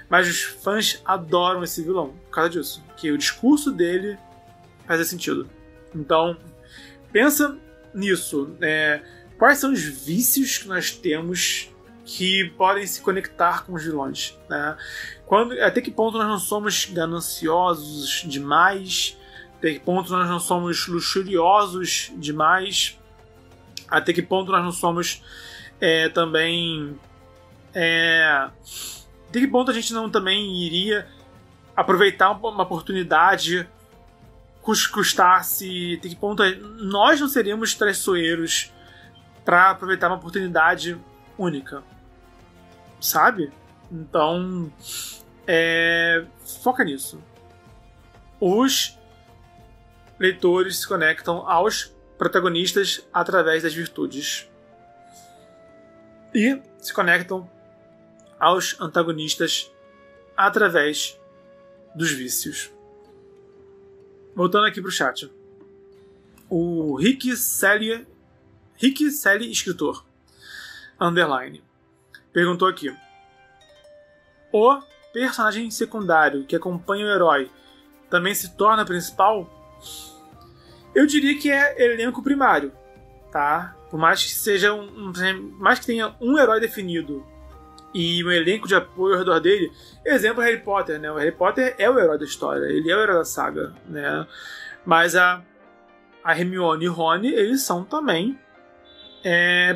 mas os fãs adoram esse vilão por causa disso, que o discurso dele faz sentido. Então pensa nisso, quais são os vícios que nós temos que podem se conectar com os vilões, né? Até que ponto nós não somos gananciosos demais? Até que ponto nós não somos luxuriosos demais? Até que ponto nós não somos também... Até que ponto a gente não também iria aproveitar uma oportunidade, custasse? Até que ponto nós não seríamos traiçoeiros para aproveitar uma oportunidade única, sabe? Então foca nisso. Os leitores se conectam aos protagonistas através das virtudes e se conectam aos antagonistas através dos vícios. Voltando aqui pro chat, o Rick Selly escritor underline perguntou aqui: o personagem secundário que acompanha o herói também se torna principal? Eu diria que é elenco primário, tá? Por mais que seja mais que tenha um herói definido e um elenco de apoio ao redor dele. Exemplo, Harry Potter, né? O Harry Potter é o herói da história, ele é o herói da saga, né? Mas a Hermione e o Rony, eles são também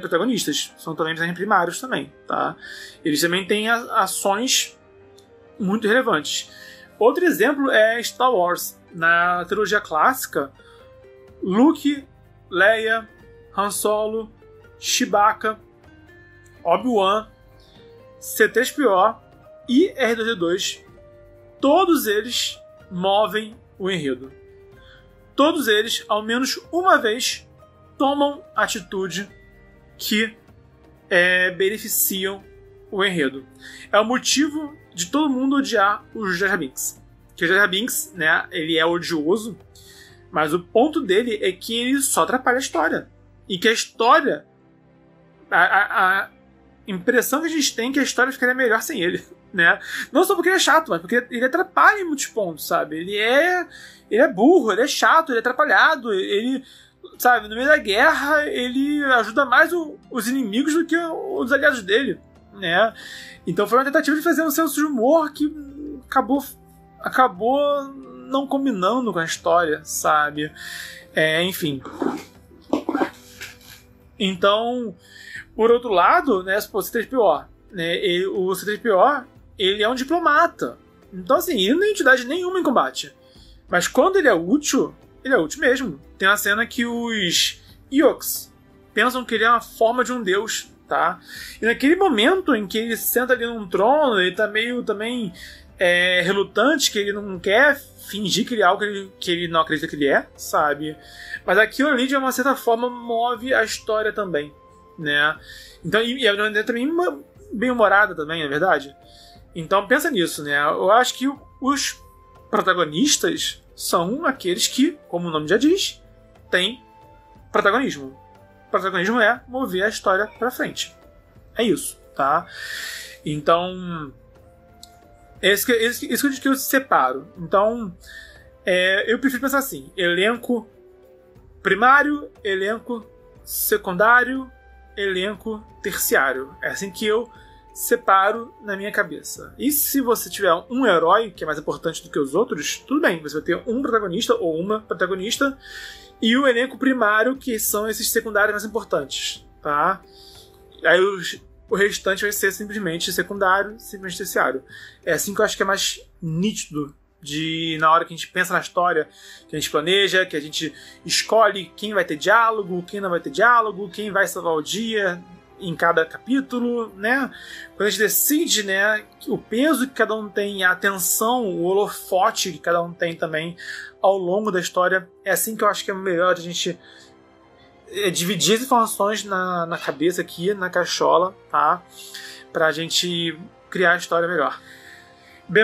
protagonistas, são também personagens primários também, tá? Eles também têm ações muito relevantes. Outro exemplo é Star Wars. Na trilogia clássica, Luke, Leia, Han Solo, Chewbacca, Obi-Wan, C-3PO e R2-D2, todos eles movem o enredo. Todos eles, ao menos uma vez, tomam atitude que beneficiam o enredo. É o motivo de todo mundo odiar o Jar Jar Binks. Que o Jar Jar Binks, né, ele é odioso, mas o ponto dele é que ele só atrapalha a história. E que a história... A impressão que a gente tem é que a história ficaria melhor sem ele, né? Não só porque ele é chato, mas porque ele atrapalha em muitos pontos, sabe? Ele é burro, ele é chato, ele é atrapalhado, ele... Sabe, no meio da guerra, ele ajuda mais os inimigos do que os aliados dele, né? Então foi uma tentativa de fazer um senso de humor que acabou não combinando com a história, sabe? Enfim. Então, por outro lado, né, o C-3PO, né, o C-3PO, ele é um diplomata. Então, assim, ele não tem entidade nenhuma em combate. Mas quando ele é útil mesmo. Tem uma cena que os Ewoks pensam que ele é uma forma de um deus, tá? E naquele momento em que ele senta ali num trono, ele tá meio também relutante, que ele não quer fingir que ele é algo que ele não acredita que ele é, sabe? Mas aquilo ali, de uma certa forma, move a história também, né? Então, e é também bem-humorada também, não é verdade? Então pensa nisso, né? Eu acho que os protagonistas são aqueles que, como o nome já diz, têm protagonismo. O protagonismo é mover a história pra frente. É isso, tá? Então, isso que eu separo. Então, eu prefiro pensar assim: elenco primário, elenco secundário, elenco terciário. É assim que eu separo na minha cabeça. E se você tiver um herói que é mais importante do que os outros, tudo bem, você vai ter um protagonista ou uma protagonista e o elenco primário, que são esses secundários mais importantes, tá? Aí o restante vai ser simplesmente secundário, simplesmente terciário. É assim que eu acho que é mais nítido na hora que a gente pensa na história, que a gente planeja, que a gente escolhe quem vai ter diálogo, quem não vai ter diálogo, quem vai salvar o dia em cada capítulo, né? Quando a gente decide, né, o peso que cada um tem, a atenção, o holofote que cada um tem também ao longo da história, é assim que eu acho que é melhor a gente dividir as informações na cabeça aqui, na cachola, tá? Pra gente criar a história melhor.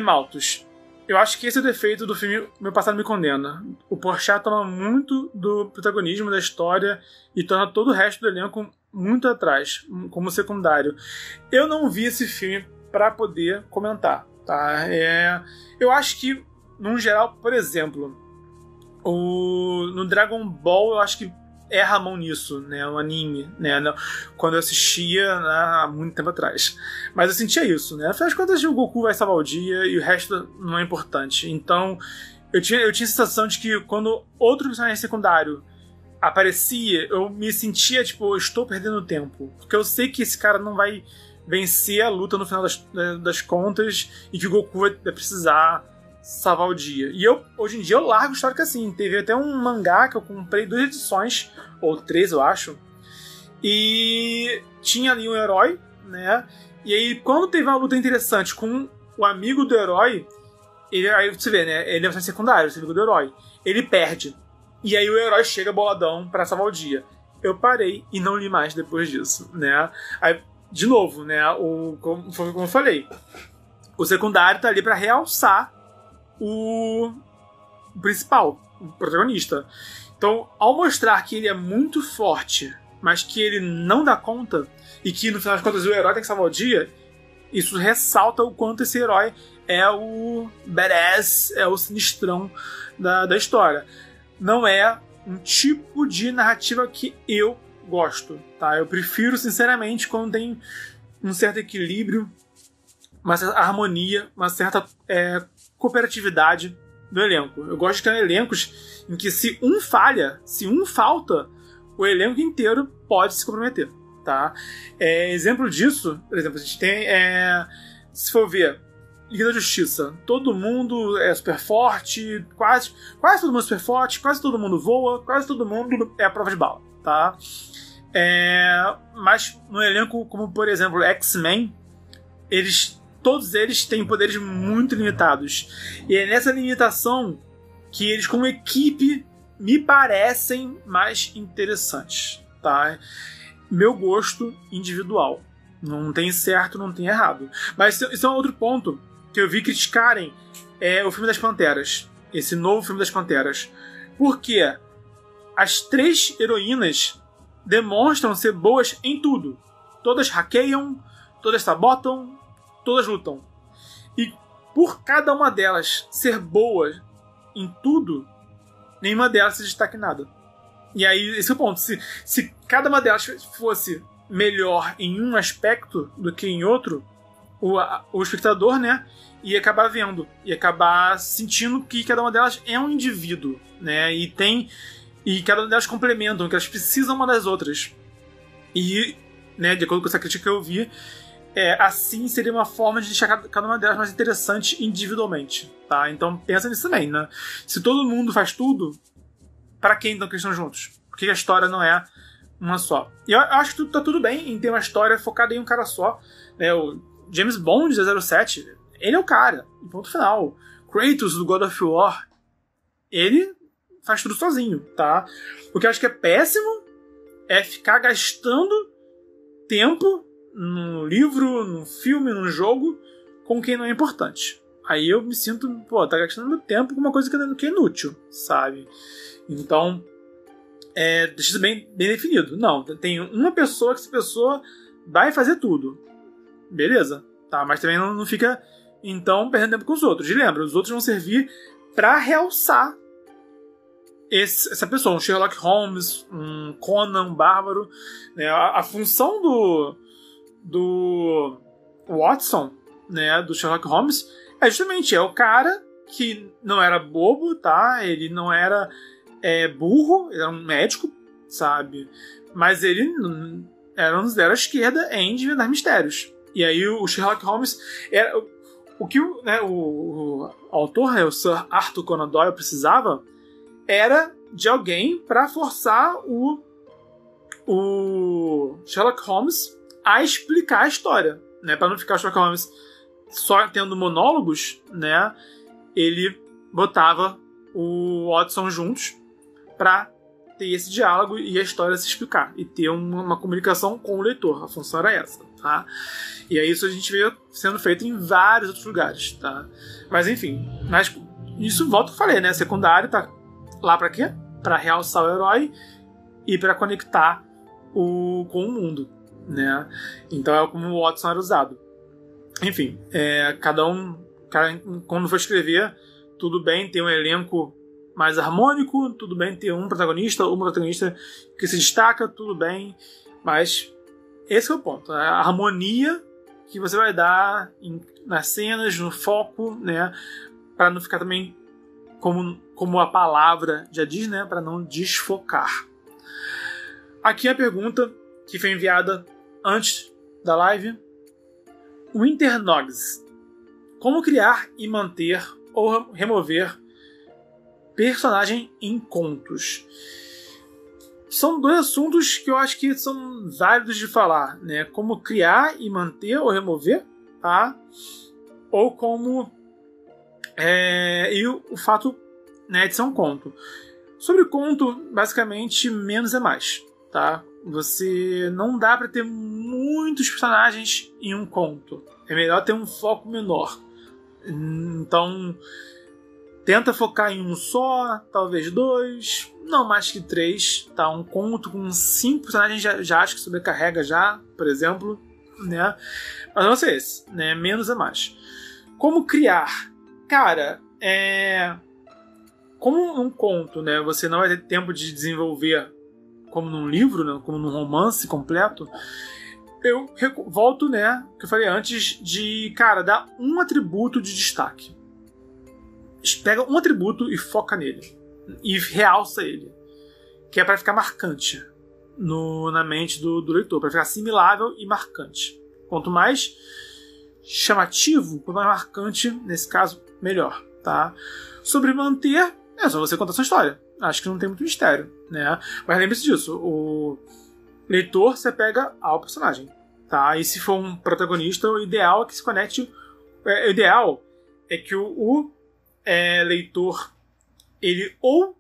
Maltos. Eu acho que esse é o defeito do filme Meu Passado Me Condena. O Porchat toma muito do protagonismo da história e torna todo o resto do elenco muito atrás, como secundário. Eu não vi esse filme para poder comentar, tá? Eu acho que, no geral, por exemplo, no Dragon Ball, eu acho que erra a mão nisso, né? O anime, né? Quando eu assistia, né, há muito tempo atrás. Mas eu sentia isso, né? Afinal de contas, o Goku vai salvar o dia e o resto não é importante. Então, eu tinha a sensação de que quando outro personagem secundário aparecia, eu me sentia, tipo, eu estou perdendo tempo. Porque eu sei que esse cara não vai vencer a luta no final das contas e que o Goku vai precisar salvar o dia. E hoje em dia, eu largo história que assim. Teve até um mangá que eu comprei 2 edições, ou 3, eu acho. E tinha ali um herói, né? E aí, quando teve uma luta interessante com o amigo do herói, aí você vê, né? Ele é um secundário, esse amigo do herói. Ele perde. E aí o herói chega boladão pra salvar o dia. Eu parei e não li mais depois disso, né? Aí, de novo, né? Como eu falei, o secundário tá ali pra realçar o principal, o protagonista. Então, ao mostrar que ele é muito forte, mas que ele não dá conta, e que no final das contas o herói tem que salvar o dia, isso ressalta o quanto esse herói é o badass, é o sinistrão da história. Não é um tipo de narrativa que eu gosto, tá? Eu prefiro, sinceramente, quando tem um certo equilíbrio, uma certa harmonia, uma certa cooperatividade do elenco. Eu gosto de ter elencos em que se um falta, o elenco inteiro pode se comprometer, tá? Exemplo disso, por exemplo, a gente tem, se for ver, Liga da Justiça, todo mundo é super forte, quase todo mundo é super forte, quase todo mundo voa, quase todo mundo é a prova de bala, tá? Mas no elenco, como por exemplo X-Men, todos eles têm poderes muito limitados. E é nessa limitação que eles, como equipe, me parecem mais interessantes, tá? Meu gosto individual. Não tem certo, não tem errado. Mas isso é um outro ponto que eu vi criticarem o filme das Panteras. Esse novo filme das Panteras. Porque as 3 heroínas demonstram ser boas em tudo. Todas hackeiam, todas sabotam, todas lutam. E por cada uma delas ser boa em tudo, nenhuma delas se destaca em nada. E aí, esse é o ponto. Se cada uma delas fosse melhor em um aspecto do que em outro, o espectador, né, ia acabar vendo, ia acabar sentindo que cada uma delas é um indivíduo, né, e cada uma delas complementam, que elas precisam uma das outras. E, né, de acordo com essa crítica que eu vi, assim seria uma forma de deixar cada uma delas mais interessante individualmente, tá? Então pensa nisso também, né? Se todo mundo faz tudo, pra quem então que eles estão juntos? Por que a história não é uma só? E eu acho que tá tudo bem em ter uma história focada em um cara só, né? O James Bond 007, ele é o cara, em ponto final. Kratos do God of War, ele faz tudo sozinho, tá? O que eu acho que é péssimo é ficar gastando tempo num livro, num filme, num jogo com quem não é importante. Aí eu me sinto, tá gastando meu tempo com uma coisa que é inútil, sabe? Então, deixa isso bem definido. Não, tem uma pessoa que essa pessoa vai fazer tudo. Beleza, tá? Mas também não fica, então, perdendo tempo com os outros. E lembra, os outros vão servir pra realçar essa pessoa, um Sherlock Holmes, um Conan, um Bárbaro, né? A função do Watson, né, do Sherlock Holmes, justamente o cara que não era bobo, tá? Ele não era burro, ele era um médico, sabe? Mas ele era um zero à esquerda em desvendar mistérios. E aí o Sherlock Holmes era o que o autor, o Sir Arthur Conan Doyle, precisava era de alguém para forçar o Sherlock Holmes a explicar a história, né? Para não ficar o Sherlock Holmes só tendo monólogos, né? Ele botava o Watson juntos para ter esse diálogo e a história se explicar e ter uma comunicação com o leitor. A função era essa, tá? E aí isso a gente vê sendo feito em vários outros lugares, tá? Mas enfim, isso volta que eu falei, né? Secundário tá lá para quê? Para realçar o herói e para conectar com o mundo, né? Então é como o Watson era usado. Enfim, cada quando for escrever, tudo bem ter um elenco mais harmônico, tudo bem ter um protagonista ou uma protagonista que se destaca, tudo bem, mas esse é o ponto, a harmonia que você vai dar nas cenas, no foco, né, para não ficar também como a palavra já diz, né, para não desfocar. Aqui a pergunta que foi enviada antes da live. Winternogs. Como criar e manter ou remover personagem em contos? São 2 assuntos que eu acho que são válidos de falar, né? Como criar e manter ou remover, tá? Ou como e o fato, né, de ser um conto. Sobre conto, basicamente, menos é mais, tá? Você não dá para ter muitos personagens em um conto. É melhor ter um foco menor. Então, tenta focar em um só, talvez 2, não mais que 3, tá? Um conto com 5 personagens já acho que sobrecarrega já, por exemplo, né? Mas não sei esse, né? Menos é mais. Como criar? Cara, como um conto, né? Você não vai ter tempo de desenvolver como num livro, né? Como num romance completo. Eu volto, né? Que eu falei antes de, cara, dar um atributo de destaque. Pega um atributo e foca nele. E realça ele. Que é pra ficar marcante. na mente do leitor, para ficar assimilável e marcante. Quanto mais chamativo, quanto mais marcante, nesse caso, melhor. Tá? Sobre manter, é só você contar sua história. Acho que não tem muito mistério, né? Mas lembre-se disso, o leitor se apega ao personagem. Tá? E se for um protagonista, o ideal é que se conecte. O ideal é que o leitor ele ou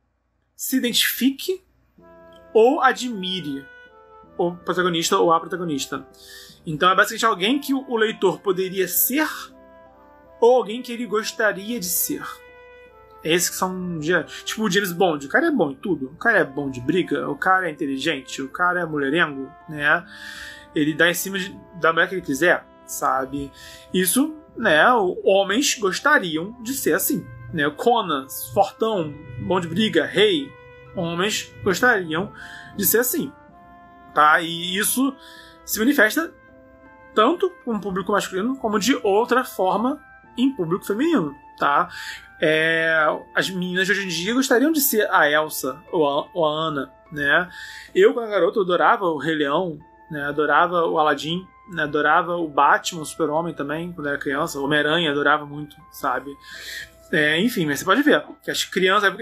se identifique ou admire o protagonista ou a protagonista. Então é basicamente alguém que o leitor poderia ser ou alguém que ele gostaria de ser. Esses que são tipo o James Bond. O cara é bom em tudo. O cara é bom de briga, o cara é inteligente, o cara é mulherengo, né? Ele dá em cima da mulher que ele quiser, sabe? Isso, né? Homens gostariam de ser assim, né? Conan, fortão, bom de briga, rei. Homens gostariam de ser assim, tá? E isso se manifesta tanto com o público masculino como de outra forma em público feminino, tá? As meninas de hoje em dia gostariam de ser a Elsa ou a Anna, né? Eu, quando era garoto, eu adorava o Rei Leão, né? Adorava o Aladdin, né? Adorava o Batman, o Super-Homem também, quando era criança. O Homem-Aranha, adorava muito, sabe? Enfim, mas você pode ver que as crianças...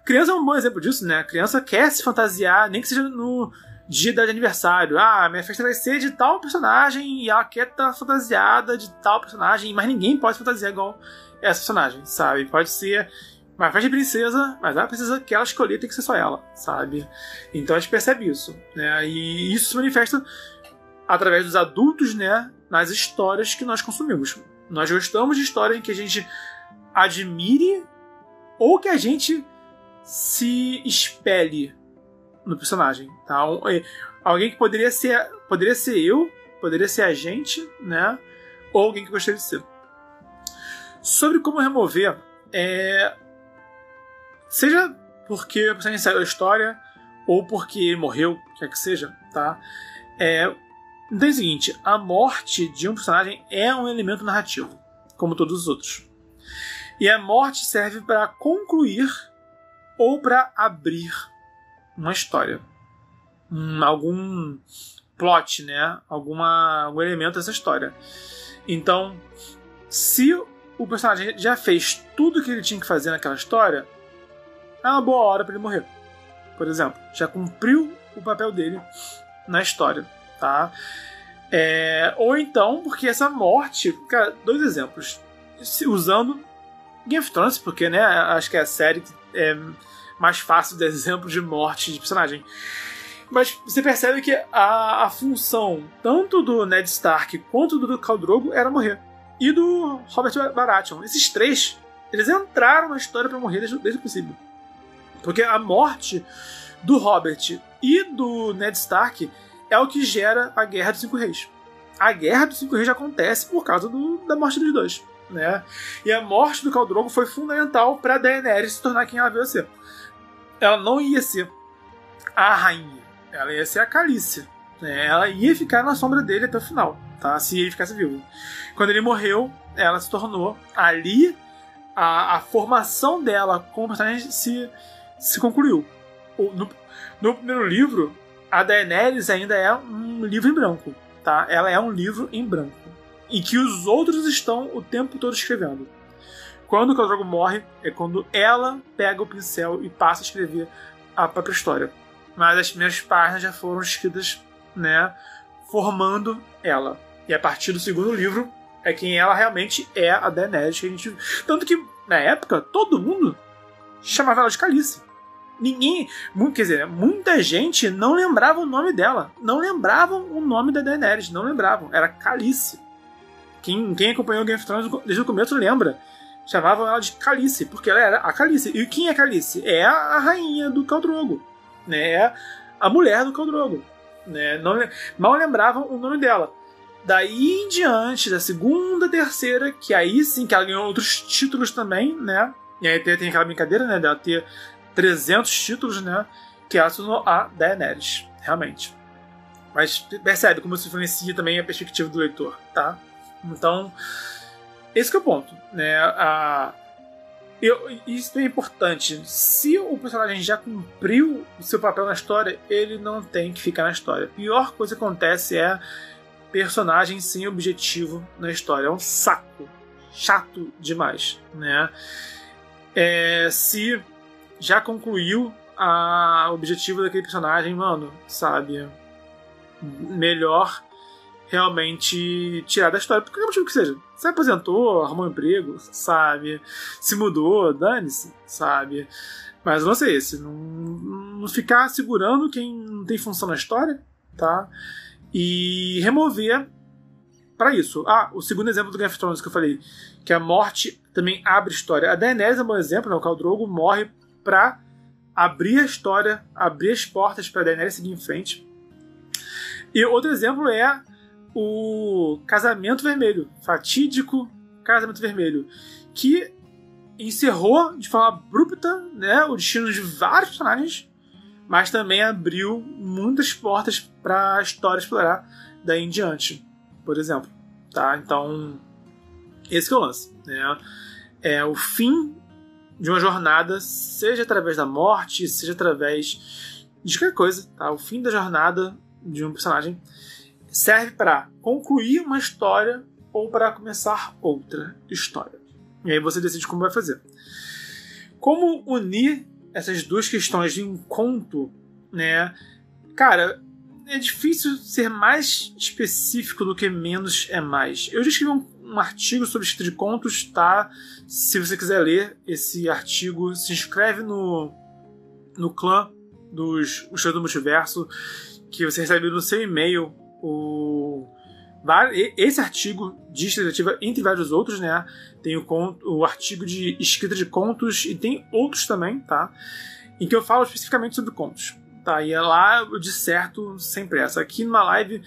Criança é um bom exemplo disso, né? A criança quer se fantasiar, nem que seja no dia de aniversário. Ah, minha festa vai ser de tal personagem e ela quer estar fantasiada de tal personagem, mas ninguém pode fantasiar igual essa personagem, sabe? Pode ser uma festa de princesa, mas a princesa que ela escolher tem que ser só ela, sabe? Então a gente percebe isso, né? E isso se manifesta através dos adultos, né? Nas histórias que nós consumimos. Nós gostamos de histórias em que a gente admire ou que a gente se espelhe no personagem, tá? Alguém que poderia ser eu, poderia ser a gente, né? Ou alguém que gostaria de ser. Sobre como remover, seja porque o personagem saiu da história ou porque morreu, quer que seja, tá? Então é o seguinte, a morte de um personagem é um elemento narrativo, como todos os outros. E a morte serve para concluir ou para abrir uma história. Algum plot, né? Algum elemento dessa história. Então, se o personagem já fez tudo que ele tinha que fazer naquela história, é uma boa hora para ele morrer. Por exemplo, já cumpriu o papel dele na história, tá? Ou então, porque essa morte... Cara, 2 exemplos. Usando Game of Thrones, porque, né, acho que é a série que é mais fácil de exemplo de morte de personagem. Mas você percebe que a função tanto do Ned Stark quanto do Khal Drogo era morrer. E do Robert Baratheon. Esses 3, eles entraram na história para morrer desde o princípio. Porque a morte do Robert e do Ned Stark é o que gera a Guerra dos 5 Reis. A Guerra dos 5 Reis acontece por causa da morte dos 2. Né? E a morte do Khal Drogo foi fundamental para Daenerys se tornar quem ela veio a ser. Ela não ia ser a rainha, ela ia ser a Khaleesi, né? Ela ia ficar na sombra dele até o final, tá? Se ele ficasse vivo. Quando ele morreu, ela se tornou ali a formação dela como personagem se concluiu. No primeiro livro, a Daenerys ainda é um livro em branco, tá? Ela é um livro em branco em que os outros estão o tempo todo escrevendo. Quando o Khal Drogo morre, é quando ela pega o pincel e passa a escrever a própria história. Mas as primeiras páginas já foram escritas, né, formando ela. E a partir do segundo livro é quem ela realmente é, a Daenerys que a gente... Tanto que, na época, todo mundo chamava ela de Khaleesi. Muita gente não lembrava o nome dela. Não lembravam o nome da Daenerys, não lembravam. Era Khaleesi. Quem acompanhou o Game of Thrones desde o começo lembra. Chamavam ela de Khaleesi, porque ela era a Khaleesi. E quem é Khaleesi? É a rainha do Khal Drogo, né? É a mulher do Khal Drogo, né? Mal lembravam o nome dela. Daí em diante, da segunda, terceira, que aí sim que ela ganhou outros títulos também, né? E aí tem aquela brincadeira, né? Dela ter 300 títulos, né? Que ela se tornou a Daenerys, realmente. Mas percebe como isso influencia também a perspectiva do leitor, tá? Então, esse que é o ponto, né? Isso é importante. Se o personagem já cumpriu o seu papel na história, ele não tem que ficar na história. A pior coisa que acontece é personagem sem objetivo na história. É um saco. Chato demais, né? Se já concluiu o objetivo daquele personagem, mano, sabe? Melhor realmente tirar da história, por qualquer motivo que seja. Se aposentou, arrumou um emprego, sabe? Se mudou, dane-se, sabe? Mas o lance é esse, não ficar segurando quem não tem função na história, tá? E remover para isso. O segundo exemplo do Game of Thrones que eu falei, que a morte também abre história. A Daenerys é um bom exemplo, né? O Khal Drogo morre pra abrir a história, abrir as portas pra Daenerys seguir em frente. E outro exemplo é o Casamento Vermelho, fatídico Casamento Vermelho, que encerrou de forma abrupta, né, o destino de vários personagens, mas também abriu muitas portas para a história explorar daí em diante, por exemplo. Tá? Então, esse que é o lance. Né? É o fim de uma jornada, seja através da morte, seja através de qualquer coisa. Tá? O fim da jornada de um personagem serve para concluir uma história ou para começar outra história. E aí você decide como vai fazer. Como unir essas duas questões em um conto, né? Cara, é difícil ser mais específico do que menos é mais. Eu já escrevi um artigo sobre escrita de contos, tá? Se você quiser ler esse artigo, se inscreve no clã dos Shows do Multiverso, que você recebe no seu e-mail esse artigo de escrita, entre vários outros, né? Tem o artigo de escrita de contos e tem outros também, tá? Em que eu falo especificamente sobre contos, tá? E lá eu disserto sem pressa. Aqui numa live,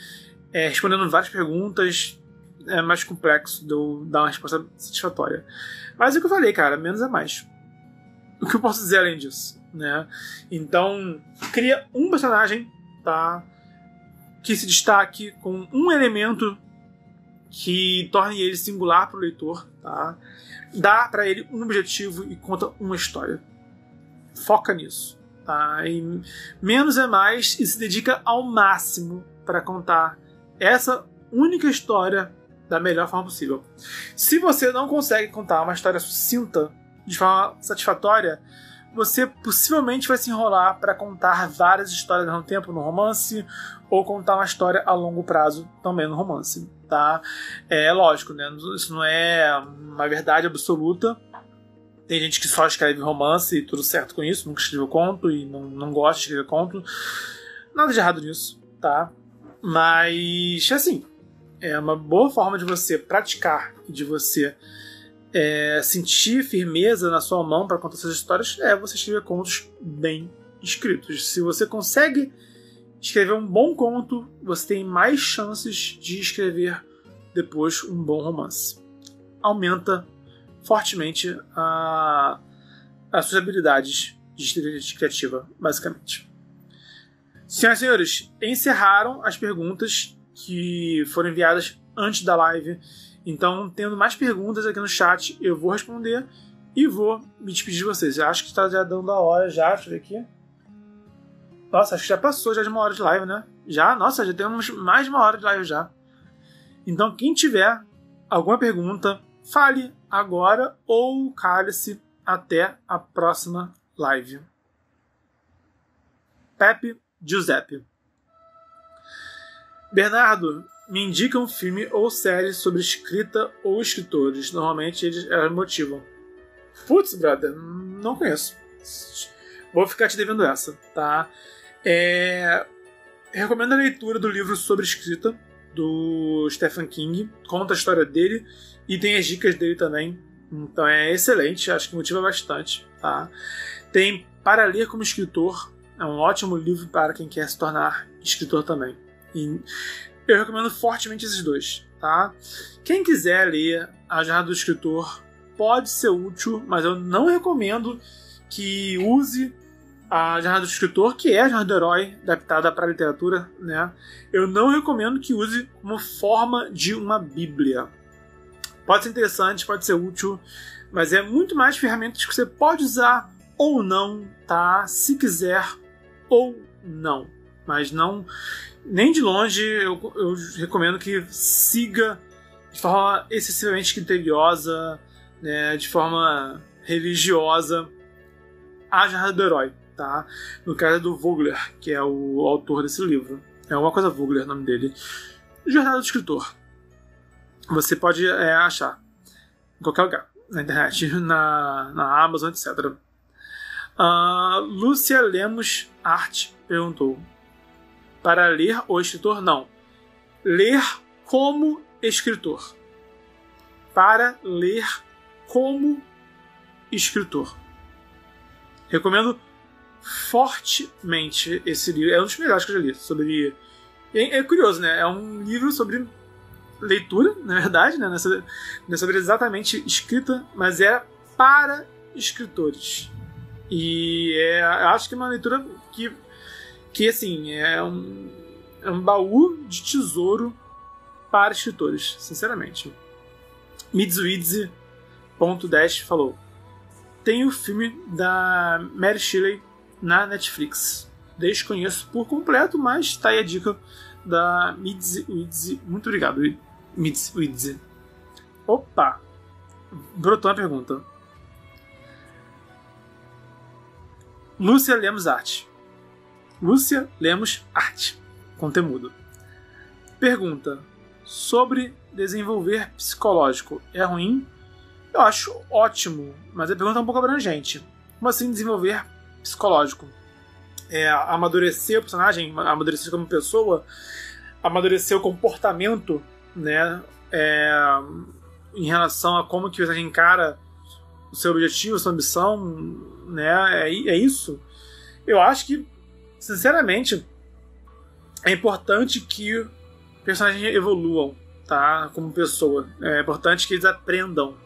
respondendo várias perguntas, é mais complexo de eu dar uma resposta satisfatória. Mas é o que eu falei, cara, menos é mais. O que eu posso dizer além disso, né? Então, cria um personagem, tá? Que se destaque com um elemento que torne ele singular para o leitor, tá? Dá para ele um objetivo e conta uma história. Foca nisso, tá? E menos é mais e se dedica ao máximo para contar essa única história da melhor forma possível. Se você não consegue contar uma história sucinta de forma satisfatória, você possivelmente vai se enrolar para contar várias histórias ao mesmo tempo no romance, ou contar uma história a longo prazo também no romance, tá? É lógico, né? Isso não é uma verdade absoluta. Tem gente que só escreve romance e tudo certo com isso, nunca escreveu conto e não gosta de escrever conto. Nada de errado nisso, tá? Mas, assim, é uma boa forma de você praticar e de você sentir firmeza na sua mão para contar essas histórias você escrever contos bem escritos. Se você consegue escrever um bom conto, você tem mais chances de escrever depois um bom romance. Aumenta fortemente as suas habilidades de escrita criativa, basicamente. Senhoras e senhores, encerraram as perguntas que foram enviadas antes da live. Então, tendo mais perguntas aqui no chat, eu vou responder e vou me despedir de vocês. Eu acho que está já dando a hora já, deixa eu ver aqui. Nossa, acho que já passou já de 1 hora de live, né? Já? Nossa, já temos mais de 1 hora de live já. Então, quem tiver alguma pergunta, fale agora ou cale-se até a próxima live. Pepe Giuseppe. Bernardo, me indica um filme ou série sobre escrita ou escritores. Normalmente eles motivam. Putz, brother, não conheço. Vou ficar te devendo essa, tá? Recomendo a leitura do livro sobre escrita do Stephen King. Conta a história dele e tem as dicas dele também. Então é excelente, acho que motiva bastante, tá? Tem Para Ler como Escritor. É um ótimo livro para quem quer se tornar escritor também. E eu recomendo fortemente esses dois, tá? Quem quiser ler A Jornada do Escritor pode ser útil, mas eu não recomendo que use A Jornada do Escritor, que é a Jornada do Herói adaptada para a literatura, né? Eu não recomendo que use como forma de uma bíblia. Pode ser interessante, pode ser útil, mas é muito mais ferramentas que você pode usar ou não, tá? Se quiser ou não. Mas não, nem de longe eu recomendo que siga de forma excessivamente criteriosa, né, de forma religiosa, a jornada do herói, tá? No caso do Vogler, que é o autor desse livro. É alguma coisa Vogler, o nome dele. Jornada do Escritor. Você pode achar em qualquer lugar, na internet, na Amazon, etc. Lúcia Lemos Arte perguntou: para ler o escritor? Não. Ler como escritor. Para ler como escritor. Recomendo fortemente esse livro. É um dos melhores que eu já li. Sobre... É curioso, né? É um livro sobre leitura, na verdade, né? Não é sobre exatamente escrita, mas é para escritores. E eu acho que é uma leitura que assim, é um baú de tesouro para escritores, sinceramente. Mitsuidze.10 falou: tem o filme da Mary Shelley na Netflix. Desconheço por completo, mas tá aí a dica da Mitsuidze. Muito obrigado, Mitsuidze. Opa! Brotou uma pergunta. Lúcia Lemos Arte. Lúcia Lemos Arte. Conteúdo. Pergunta: sobre desenvolver psicológico é ruim? Eu acho ótimo, mas a pergunta é um pouco abrangente. Como assim desenvolver psicológico? Amadurecer o personagem, amadurecer como pessoa, amadurecer o comportamento, né? Em relação a como que o personagem encara o seu objetivo, a sua ambição, né? É isso. Eu acho que, sinceramente, é importante que os personagens evoluam, tá? Como pessoa. É importante que eles aprendam.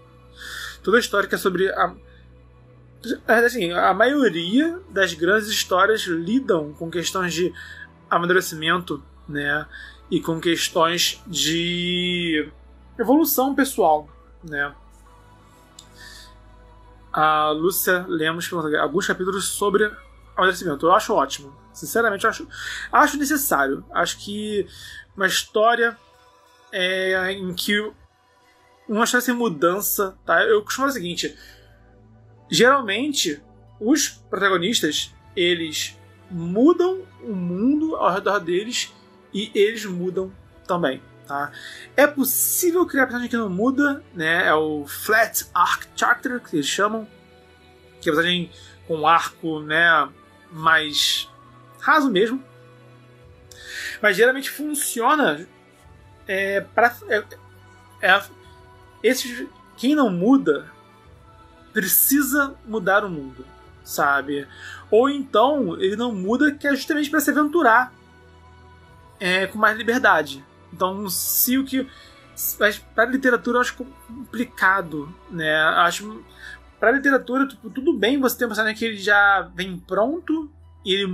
Toda a história que é sobre assim, a maioria das grandes histórias lidam com questões de amadurecimento, né? E com questões de evolução pessoal, né? A Lúcia Lemos pergunta alguns capítulos sobre amadurecimento. Eu acho ótimo. Sinceramente, eu acho necessário. Acho que uma história em que uma história sem mudança, tá? Eu costumo fazer o seguinte: geralmente os protagonistas, eles mudam o mundo ao redor deles e eles mudam também, tá? É possível criar personagem que não muda, né? É o Flat Arc Character, que eles chamam, que é personagem com um arco, né, mais raso mesmo. Mas geralmente funciona quem não muda precisa mudar o mundo, sabe? Ou então ele não muda que é justamente para se aventurar com mais liberdade. Então, se o que... Mas para literatura eu acho complicado, né? Acho... Para literatura, tipo, tudo bem você ter um personagem que ele já vem pronto e ele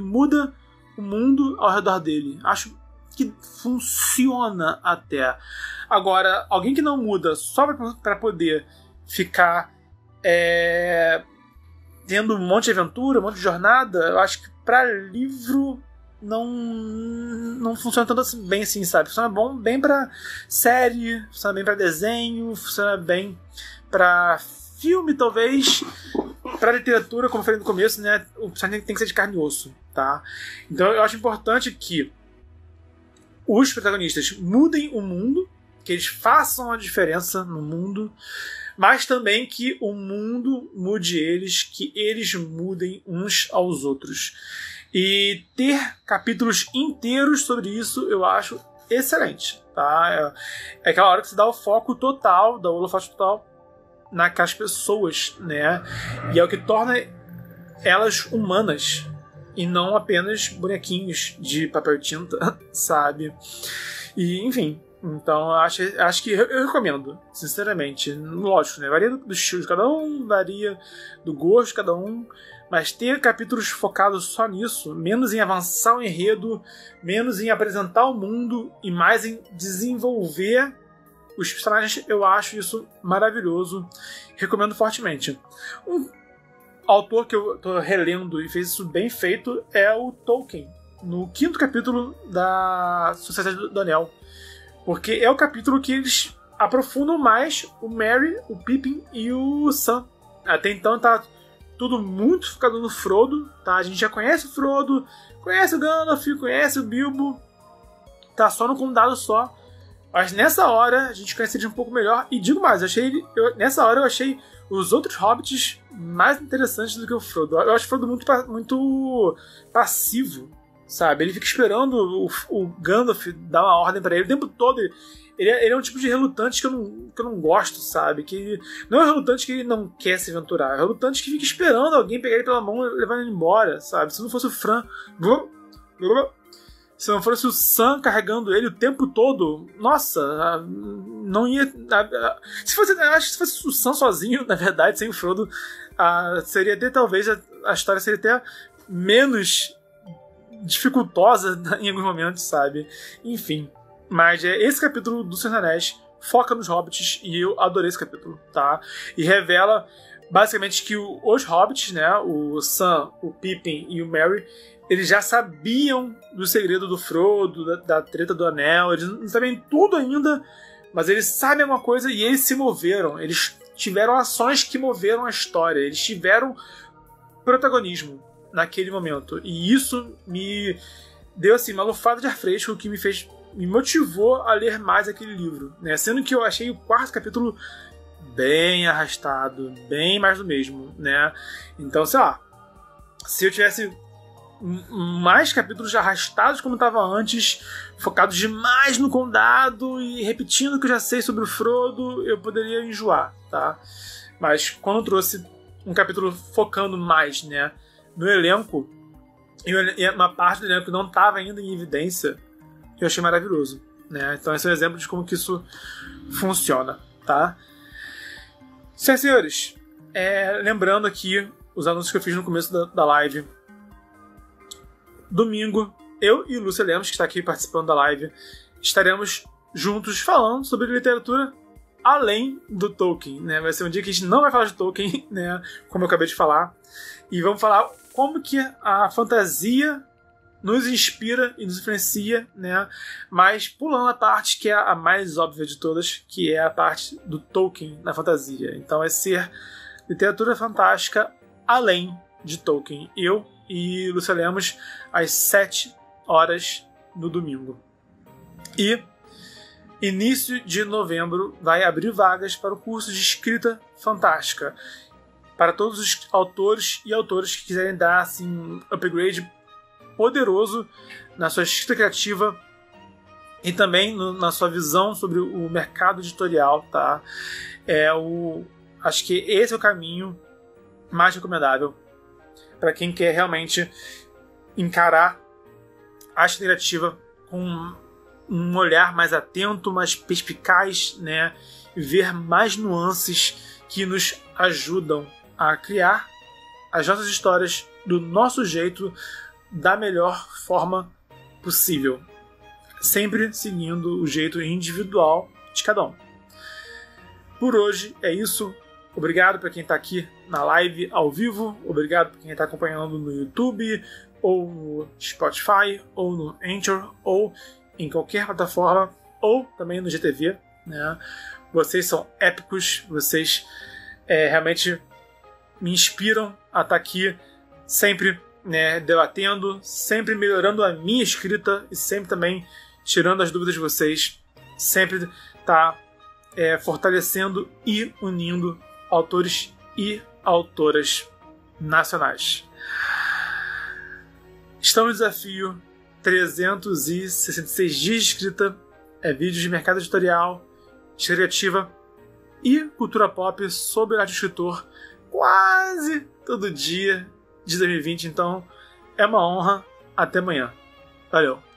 muda o mundo ao redor dele. Acho que funciona até. Agora, alguém que não muda só para poder ficar tendo um monte de aventura, um monte de jornada, eu acho que para livro não funciona tanto assim, bem assim, sabe? Funciona bem pra série, funciona bem pra desenho, funciona bem pra filme, talvez. Pra literatura, como eu falei no começo, né? O personagem tem que ser de carne e osso, tá? Então eu acho importante que os protagonistas mudem o mundo, que eles façam a diferença no mundo, mas também que o mundo mude eles, que eles mudem uns aos outros. E ter capítulos inteiros sobre isso eu acho excelente, tá? É aquela hora que você dá o foco total, dá o holofote total naquelas pessoas, né? E é o que torna elas humanas e não apenas bonequinhos de papel e tinta, sabe? E, enfim, então acho que eu recomendo, sinceramente. Lógico, né? Varia do estilo de cada um, varia do gosto de cada um, mas ter capítulos focados só nisso, menos em avançar o enredo, menos em apresentar o mundo e mais em desenvolver os personagens, eu acho isso maravilhoso. Recomendo fortemente. Um autor que eu tô relendo e fez isso bem feito é o Tolkien, no 5º capítulo da Sociedade do Anel. Porque é o capítulo que eles aprofundam mais o Merry, o Pippin e o Sam. Até então tá tudo muito focado no Frodo, tá? A gente já conhece o Frodo, conhece o Gandalf, conhece o Bilbo, tá só no condado só. Mas nessa hora a gente conhece ele um pouco melhor. E digo mais, nessa hora eu achei os outros hobbits mais interessantes do que o Frodo. Eu acho o Frodo muito passivo, sabe? Ele fica esperando o Gandalf dar uma ordem pra ele o tempo todo. Ele é um tipo de relutante que eu não gosto, sabe? Que não é um relutante que ele não quer se aventurar. É um relutante que fica esperando alguém pegar ele pela mão e levar ele embora, sabe? Se não fosse o Fran... Se não fosse o Sam carregando ele o tempo todo, nossa, não ia... Acho que se fosse o Sam sozinho, na verdade, sem o Frodo, seria até, talvez, a história seria até menos dificultosa em alguns momentos, sabe? Enfim. Mas esse capítulo do Senhor dos Anéis foca nos hobbits e eu adorei esse capítulo, tá? E revela basicamente que os hobbits, né, o Sam, o Pippin e o Merry, eles já sabiam do segredo do Frodo, da treta do Anel, eles não sabem tudo ainda, mas eles sabem alguma coisa e eles se moveram, eles tiveram ações que moveram a história, eles tiveram protagonismo naquele momento. E isso me deu assim uma lufada de ar fresco que me motivou a ler mais aquele livro, né? Sendo que eu achei o 4º capítulo bem arrastado, bem mais do mesmo, né? Então, sei lá, se eu tivesse mais capítulos arrastados como estava antes, focados demais no condado e repetindo o que eu já sei sobre o Frodo, eu poderia enjoar, tá? Mas quando eu trouxe um capítulo focando mais, né, no elenco, e uma parte do elenco não estava ainda em evidência, eu achei maravilhoso, né? Então esse é um exemplo de como que isso funciona, tá? Senhores, lembrando aqui os anúncios que eu fiz no começo da live. Domingo, eu e Lúcia Lemos, que está aqui participando da live, estaremos juntos falando sobre literatura além do Tolkien, né? Vai ser um dia que a gente não vai falar de Tolkien, né? Como eu acabei de falar. E vamos falar como que a fantasia nos inspira e nos influencia, né? Mas pulando a parte que é a mais óbvia de todas, que é a parte do Tolkien na fantasia. Então vai ser literatura fantástica além de Tolkien. Eu e Lúcia Lemos às 7 horas no domingo. E início de novembro vai abrir vagas para o curso de escrita fantástica. Para todos os autores e autoras que quiserem dar assim, um upgrade poderoso na sua escrita criativa e também na sua visão sobre o mercado editorial, tá? Acho que esse é o caminho mais recomendável para quem quer realmente encarar a escrita criativa com um olhar mais atento, mais perspicaz, né? E ver mais nuances que nos ajudam a criar as nossas histórias do nosso jeito, da melhor forma possível, sempre seguindo o jeito individual de cada um. Por hoje é isso. Obrigado para quem está aqui na live ao vivo, obrigado para quem está acompanhando no YouTube, ou no Spotify, ou no Anchor, ou em qualquer plataforma, ou também no GTV, né? Vocês são épicos, vocês realmente me inspiram a estar aqui sempre, né, debatendo, sempre melhorando a minha escrita e sempre também tirando as dúvidas de vocês, sempre tá fortalecendo e unindo autores e autoras nacionais. Estamos no desafio 366 dias de escrita, vídeos de mercado editorial, escrita criativa e cultura pop sobre arte do escritor quase todo dia de 2020, então é uma honra. Até amanhã. Valeu!